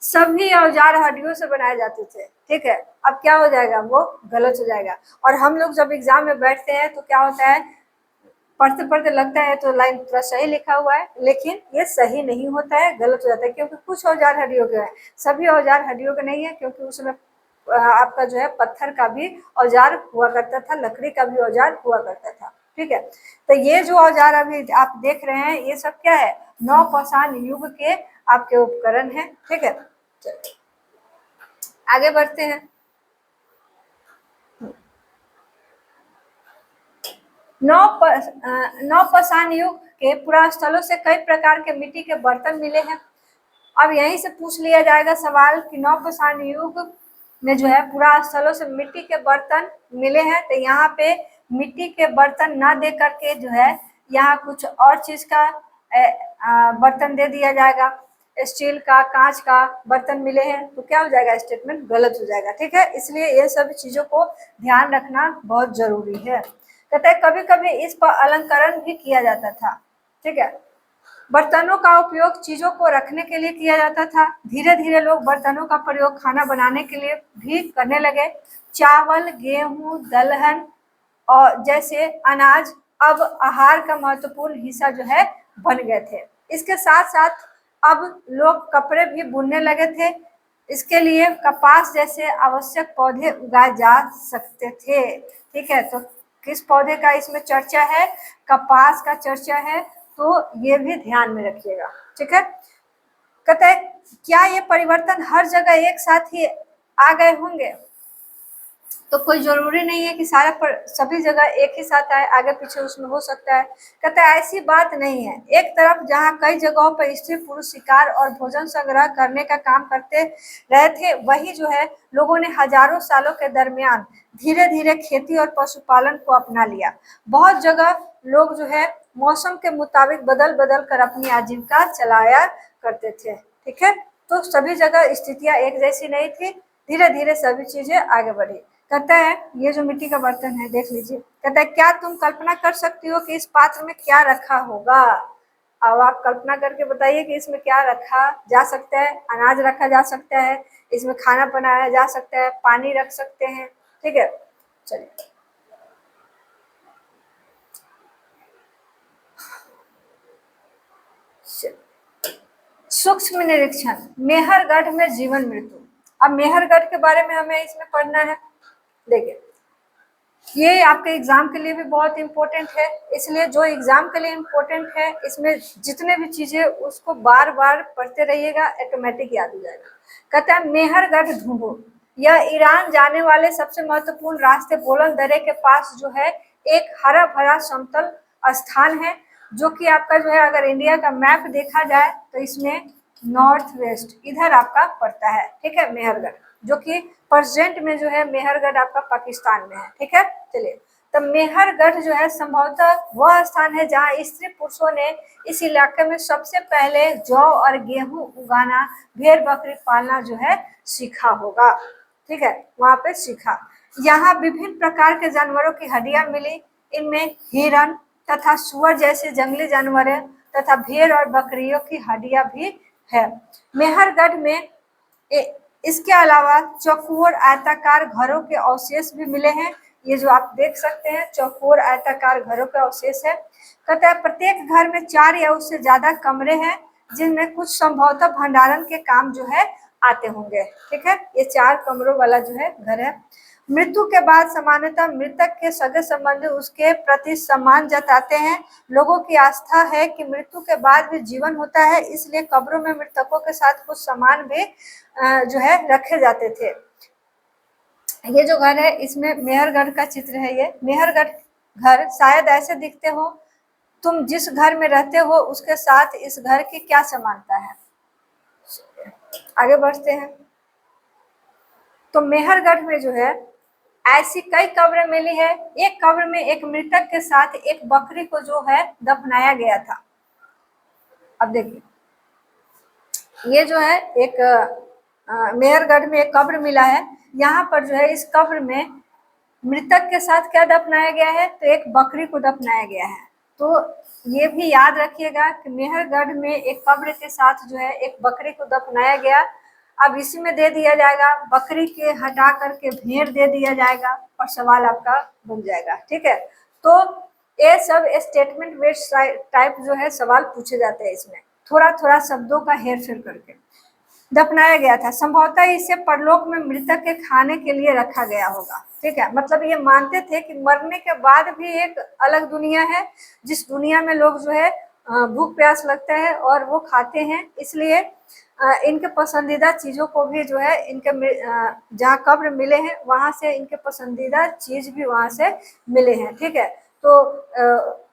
सभी औजार हड्डियों से बनाए जाते थे। ठीक है, अब क्या हो जाएगा? वो गलत हो जाएगा। और हम लोग जब एग्जाम में बैठते हैं तो क्या होता है, पढ़ते पढ़ते लगता है तो लाइन पूरा सही लिखा हुआ है, लेकिन ये सही नहीं होता है, गलत हो जाता है, क्योंकि कुछ औजार हड्डियों के हैं, सभी औजार हड्डियों के नहीं है, क्योंकि उसमें आपका जो है पत्थर का भी औजार हुआ करता था, लकड़ी का भी औजार हुआ करता था। ठीक है, तो ये जो औजार अभी आप देख रहे हैं ये सब क्या है, नवपाषाण युग के आपके उपकरण हैं। ठीक है, चलिए आगे बढ़ते हैं। नवपाषाण युग के पुरास्थलों से कई प्रकार के मिट्टी के बर्तन मिले हैं। अब यहीं से पूछ लिया जाएगा सवाल कि नवपाषाण युग में जो है पुरास्थलों से मिट्टी के बर्तन मिले हैं, तो यहाँ पे मिट्टी के बर्तन ना दे करके जो है यहाँ कुछ और चीज का बर्तन दे दिया जाएगा, स्टील का, कांच का बर्तन मिले हैं, तो क्या हो जाएगा, स्टेटमेंट गलत हो जाएगा। ठीक है, इसलिए ये सब चीजों को ध्यान रखना बहुत जरूरी है। कहते हैं कभी कभी इस पर अलंकरण भी किया जाता था। ठीक है, बर्तनों का उपयोग चीजों को रखने के लिए किया जाता था। धीरे धीरे लोग बर्तनों का प्रयोग खाना बनाने के लिए भी करने लगे। चावल, गेहूं, दलहन और जैसे अनाज अब आहार का महत्वपूर्ण हिस्सा जो है बन गए थे। इसके साथ साथ अब लोग कपड़े भी बुनने लगे थे। इसके लिए कपास जैसे आवश्यक पौधे उगाए जा सकते थे। ठीक है, तो किस पौधे का इसमें चर्चा है, कपास का चर्चा है, तो ये भी ध्यान में रखिएगा। ठीक है, कहते हैं क्या ये परिवर्तन हर जगह एक साथ ही आ गए होंगे, तो कोई जरूरी नहीं है कि सारा पर सभी जगह एक ही साथ आए, आगे पीछे उसमें हो सकता है। कहते हैं ऐसी बात नहीं है। एक तरफ जहाँ कई जगहों पर स्त्री पुरुष शिकार और भोजन संग्रह करने का काम करते रहे थे, वही जो है लोगों ने हजारों सालों के दरमियान धीरे धीरे खेती और पशुपालन को अपना लिया। बहुत जगह लोग जो है मौसम के मुताबिक बदल बदल कर अपनी आजीविका चलाया करते थे। ठीक है, तो सभी जगह स्थितियां एक जैसी नहीं थी, धीरे धीरे सभी चीजें आगे बढ़ी। कहता है ये जो मिट्टी का बर्तन है देख लीजिए, कहता है क्या तुम कल्पना कर सकती हो कि इस पात्र में क्या रखा होगा। अब आप कल्पना करके बताइए कि इसमें क्या रखा जा सकता है। अनाज रखा जा सकता है, इसमें खाना बनाया जा सकता है, पानी रख सकते हैं। ठीक है, चलिए सूक्ष्म निरीक्षण, मेहरगढ़ में जीवन मृत्यु। अब मेहरगढ़ के बारे में हमें इसमें पढ़ना है। देखिए ये आपके एग्जाम के लिए भी बहुत इंपॉर्टेंट है, इसलिए जो एग्जाम के लिए इंपॉर्टेंट है इसमें जितने भी चीजें उसको बार बार पढ़ते रहिएगा, ऑटोमेटिक याद हो जाएगा। कहता है मेहरगढ़ ढूंढो, यह ईरान जाने वाले सबसे महत्वपूर्ण रास्ते बोलन दर्रे के पास जो है एक हरा भरा समतल स्थान है, जो कि आपका जो है अगर इंडिया का मैप देखा जाए तो इसमें नॉर्थ वेस्ट इधर आपका पड़ता है। ठीक है, मेहरगढ़ जो कि प्रेजेंट में जो है मेहरगढ़ आपका पाकिस्तान में है। ठीक है, चलिए तो मेहरगढ़ जो है संभवतः वह स्थान है जहाँ स्त्री पुरुषों ने इस इलाके में सबसे पहले जौ और गेहूं उगाना, भेड़ बकरी पालना जो है सीखा होगा। ठीक है, वहां पे सीखा। यहाँ विभिन्न प्रकार के जानवरों की हड्डियां मिली, इनमें हिरण तथा सुअर जैसे जंगली जानवर तथा भेड़ और बकरियों की हड्डियां भी है। मेहरगढ़ में इसके अलावा चौकोर आयताकार घरों के अवशेष भी मिले हैं। ये जो आप देख सकते हैं चौकोर आयताकार घरों के अवशेष है। कहता है प्रत्येक घर में 4 या उससे ज्यादा कमरे हैं, जिनमें कुछ संभवतः भंडारण के काम जो है आते होंगे। ठीक है, ये 4 कमरों वाला जो है घर है। मृत्यु के बाद सामान्यतः मृतक के सगे संबंधी उसके प्रति सम्मान जताते हैं। लोगों की आस्था है कि मृत्यु के बाद भी जीवन होता है, इसलिए कब्रों में मृतकों के साथ कुछ सामान भी जो है रखे जाते थे। ये जो घर है इसमें मेहरगढ़ का चित्र है। ये मेहरगढ़ घर शायद ऐसे दिखते हो, तुम जिस घर में रहते हो उसके साथ इस घर की क्या समानता है। आगे बढ़ते हैं। तो मेहरगढ़ में जो है ऐसी कई कब्रें मिली है। एक कब्र में एक मृतक के साथ एक बकरी को जो है दफनाया गया था। अब देखिए ये जो है एक मेहरगढ़ में एक कब्र मिला है। यहाँ पर जो है इस कब्र में मृतक के साथ क्या दफनाया गया है, तो एक बकरी को दफनाया गया है। तो ये भी याद रखिएगा कि मेहरगढ़ में एक कब्र के साथ जो है एक बकरी को दफनाया गया। अब इसी में दे दिया जाएगा, बकरी के हटा करके भेड़ दे दिया जाएगा और सवाल आपका बन जाएगा। ठीक है, तो ये सब स्टेटमेंट बेस्ड टाइप जो है सवाल पूछे जाते हैं। इसमें थोड़ा थोड़ा शब्दों का हेर फेर करके दफनाया गया था। संभवतः इसे परलोक में मृतक के खाने के लिए रखा गया होगा। ठीक है, मतलब ये मानते थे कि मरने के बाद भी एक अलग दुनिया है, जिस दुनिया में लोग जो है भूख प्यास लगता है और वो खाते हैं। इसलिए इनके पसंदीदा चीजों को भी जो है इनके जहाँ कब्र मिले हैं वहां से इनके पसंदीदा चीज भी वहां से मिले हैं। ठीक है, तो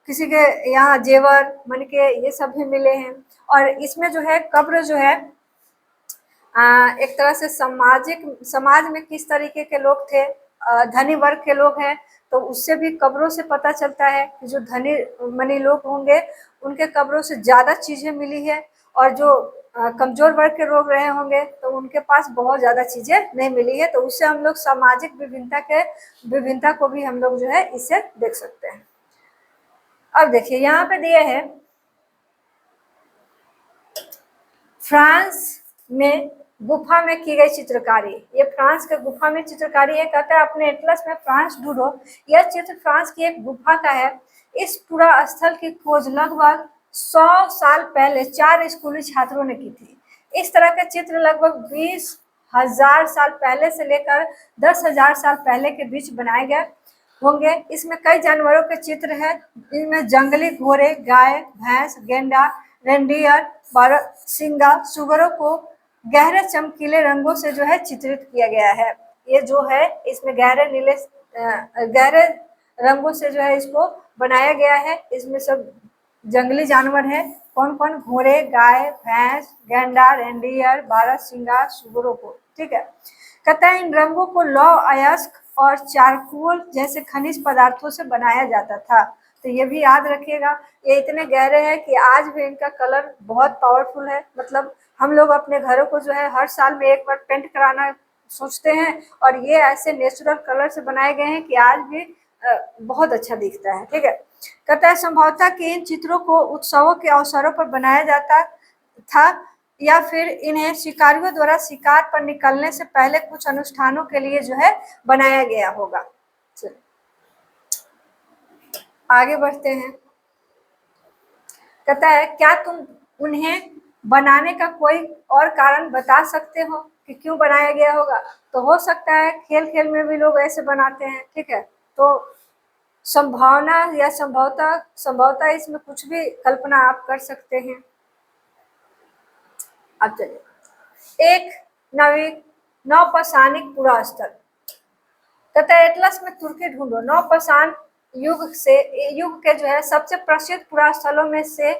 किसी के यहाँ जेवर मन के ये सब भी मिले हैं। और इसमें जो है कब्र जो है एक तरह से समाज में किस तरीके के लोग थे, धनी वर्ग के लोग हैं, तो उससे भी कब्रों से पता चलता है कि जो धनी मनी लोग होंगे उनके कब्रों से ज्यादा चीजें मिली है, और जो कमजोर वर्ग के लोग रहे होंगे तो उनके पास बहुत ज्यादा चीजें नहीं मिली है। तो उससे हम लोग सामाजिक विभिन्नता को भी हम लोग जो है इससे देख सकते हैं। अब देखिए यहाँ पे दिए है फ्रांस में गुफा में की गई चित्रकारी। ये फ्रांस के गुफा में चित्रकारी है। कहता है अपने एटलस में फ्रांस ढूंढो। यह चित्र फ्रांस की एक गुफा का है। इस पूरा स्थल की खोज लगभग 100 साल पहले 4 स्कूली छात्रों ने की थी। इस तरह के चित्र लगभग 20,000 साल पहले से लेकर 10,000 साल पहले के बीच बनाए गए होंगे। इसमें कई जानवरों के चित्र हैं। इनमें जंगली घोड़े, गाय, भैंस, गेंडा, रेंडियर, बारहसिंगा, सुगरों को गहरे चमकीले रंगों से जो है चित्रित किया गया है। ये जो है इसमें गहरे रंगों से जो है इसको बनाया गया है। इसमें सब जंगली जानवर है। कौन कौन? घोड़े, गाय, भैंस, गेंडा, रेंडियर, बारहसिंगा, सुगरों को। ठीक है, कहता है इन रंगों को लौह अयस्क और चारकोल जैसे खनिज पदार्थों से बनाया जाता था। तो ये भी याद रखिएगा, ये इतने गहरे हैं कि आज भी इनका कलर बहुत पावरफुल है। मतलब हम लोग अपने घरों को जो है हर साल में एक बार पेंट कराना सोचते हैं, और ये ऐसे नेचुरल कलर से बनाए गए हैं कि आज भी बहुत अच्छा दिखता है। ठीक है, कहता है संभवतः कि इन चित्रों को उत्सवों के अवसरों पर बनाया जाता था, या फिर इन्हें शिकारियों द्वारा शिकार पर निकलने से पहले कुछ अनुष्ठानों के लिए जो है बनाया गया होगा। आगे बढ़ते हैं। कहता है क्या तुम उन्हें बनाने का कोई और कारण बता सकते हो कि क्यों बनाया गया होगा? तो हो सकता है खेल खेल में भी लोग ऐसे बनाते हैं। ठीक है, तो संभावना या संभवतः इसमें कुछ भी कल्पना आप कर सकते हैं। अब चलिए, एक नवपाषाणिक पुरा स्थल। कहता है एटलस में तुर्की ढूंढो। नवपाषाण युग के जो है सबसे प्रसिद्ध पुरा स्थलों में से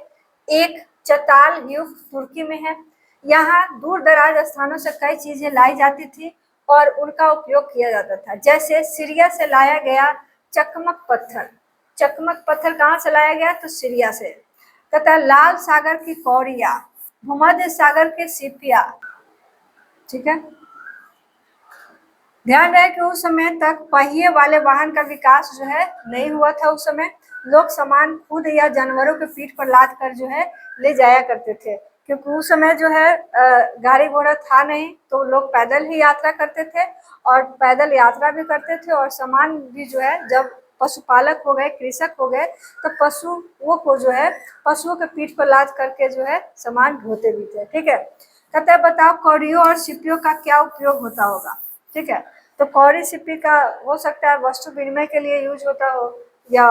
एक चताल युग तुर्की में है। यहाँ दूर दराज स्थानों से कई चीजें लाई जाती थी और उनका उपयोग किया जाता था। जैसे सीरिया से लाया गया चकमक पत्थर। चकमक पत्थर कहाँ से लाया गया? तो सीरिया से। कहता है लाल सागर की कौड़िया, भूमध्य सागर के सीपिया। ठीक है, ध्यान रहे कि उस समय तक पहिए वाले वाहन का विकास जो है नहीं हुआ था। उस समय लोग सामान खुद या जानवरों के पीठ पर लाद कर जो है ले जाया करते थे, क्योंकि उस समय जो है गाड़ी घोड़ा था नहीं, तो लोग पैदल ही यात्रा करते थे, और पैदल यात्रा भी करते थे। और सामान भी जो है जब पशुपालक हो गए, कृषक हो गए, तो पशुओं को जो है पशुओं के पीठ पर लाद करके जो है सामान ढोते भी थे। ठीक है, कहते हैं बताओ कौड़ियों और सिपियों का क्या उपयोग होता होगा? ठीक है, तो कौड़ी सिप्पी का हो सकता है वस्तु विनिमय के लिए यूज होता हो, या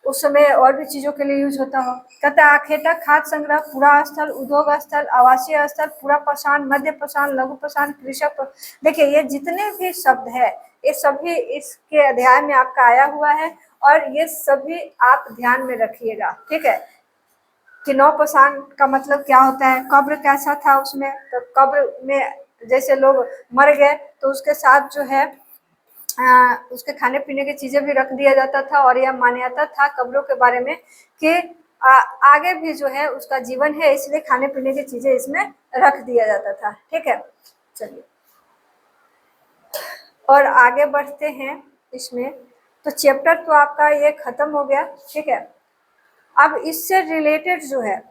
उस समय और भी चीजों के लिए यूज होता हो। कहता है आखेटा खाद्य संग्रह, पुरा स्थल, उद्योग स्थल, आवासीय स्थल, पूरा पाषाण, मध्य पाषाण, लघु पाषाण, कृषक। देखिए ये जितने भी शब्द है ये सभी इसके अध्याय में आपका आया हुआ है, और ये सभी आप ध्यान में रखिएगा। ठीक है, कि नवपाषाण का मतलब क्या होता है, कब्र कैसा था उसमें, तो कब्र में जैसे लोग मर गए तो उसके साथ जो है उसके खाने पीने की चीजें भी रख दिया जाता था, और यह मान्यता था कब्रों के बारे में कि आगे भी जो है उसका जीवन है, इसलिए खाने पीने की चीजें इसमें रख दिया जाता था। ठीक है, चलिए और आगे बढ़ते हैं इसमें। तो चैप्टर तो आपका ये खत्म हो गया। ठीक है, अब इससे रिलेटेड जो है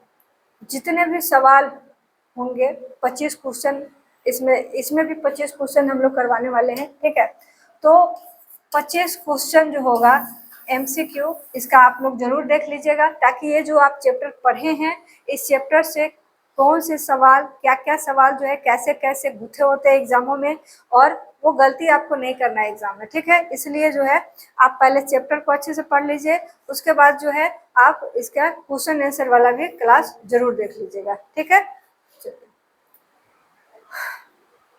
जितने भी सवाल होंगे 25 क्वेश्चन, इसमें भी 25 क्वेश्चन हम लोग करवाने वाले हैं। ठीक है, तो 25 क्वेश्चन जो होगा MCQ इसका आप लोग जरूर देख लीजिएगा, ताकि ये जो आप चैप्टर पढ़े हैं इस चैप्टर से कौन से सवाल, क्या क्या सवाल जो है कैसे कैसे गुथे होते हैं एग्जामों में, और वो गलती आपको नहीं करना है एग्जाम में, ठीक है। इसलिए जो है आप पहले चैप्टर को अच्छे से पढ़ लीजिए, उसके बाद जो है आप इसका क्वेश्चन आंसर वाला भी क्लास जरूर देख लीजिएगा, ठीक है।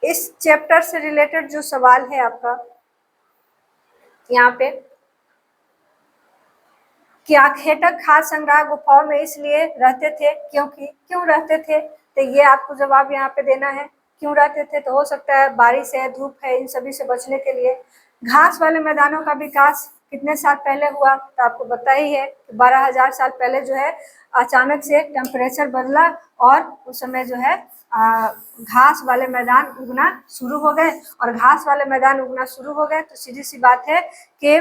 इस चैप्टर से रिलेटेड जो सवाल है आपका यहाँ पे, कि आखेटक खाद्य संग्रह गुफाओं में इसलिए रहते थे क्योंकि, क्यों रहते थे, तो ये आपको जवाब यहाँ पे देना है। क्यों रहते थे, तो हो सकता है बारिश है, धूप है, इन सभी से बचने के लिए। घास वाले मैदानों का विकास कितने साल पहले हुआ, तो आपको पता ही है 12,000 साल पहले जो है अचानक से टेम्परेचर बदला और उस समय जो है घास वाले मैदान उगना शुरू हो गए, और घास वाले मैदान उगना शुरू हो गए तो सीधी सी बात है कि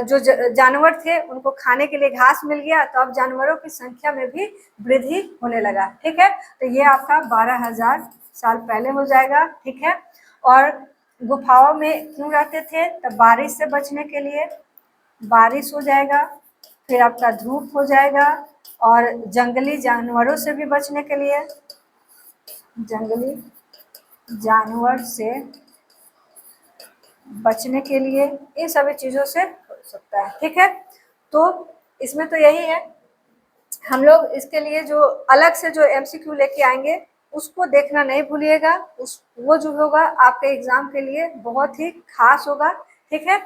जो जानवर थे उनको खाने के लिए घास मिल गया, तो अब जानवरों की संख्या में भी वृद्धि होने लगा, ठीक है। तो ये आपका 12,000 साल पहले हो जाएगा, ठीक है। और गुफाओं में क्यों रहते थे, तो बारिश से बचने के लिए, बारिश हो जाएगा, फिर आपका धूप हो जाएगा, और जंगली जानवरों से भी बचने के लिए, जंगली जानवर से बचने के लिए, इन सभी चीज़ों से हो सकता है, ठीक है। तो इसमें तो यही है, हम लोग इसके लिए जो अलग से जो MCQ लेके आएंगे उसको देखना नहीं भूलिएगा, वो जो होगा आपके एग्जाम के लिए बहुत ही खास होगा, ठीक है।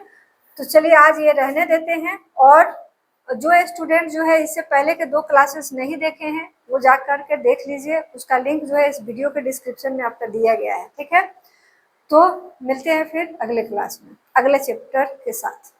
तो चलिए आज ये रहने देते हैं, और जो स्टूडेंट जो है इससे पहले के 2 क्लासेस नहीं देखे हैं वो जा करके देख लीजिए, उसका लिंक जो है इस वीडियो के डिस्क्रिप्शन में आपका दिया गया है, ठीक है। तो मिलते हैं फिर अगले क्लास में अगले चैप्टर के साथ।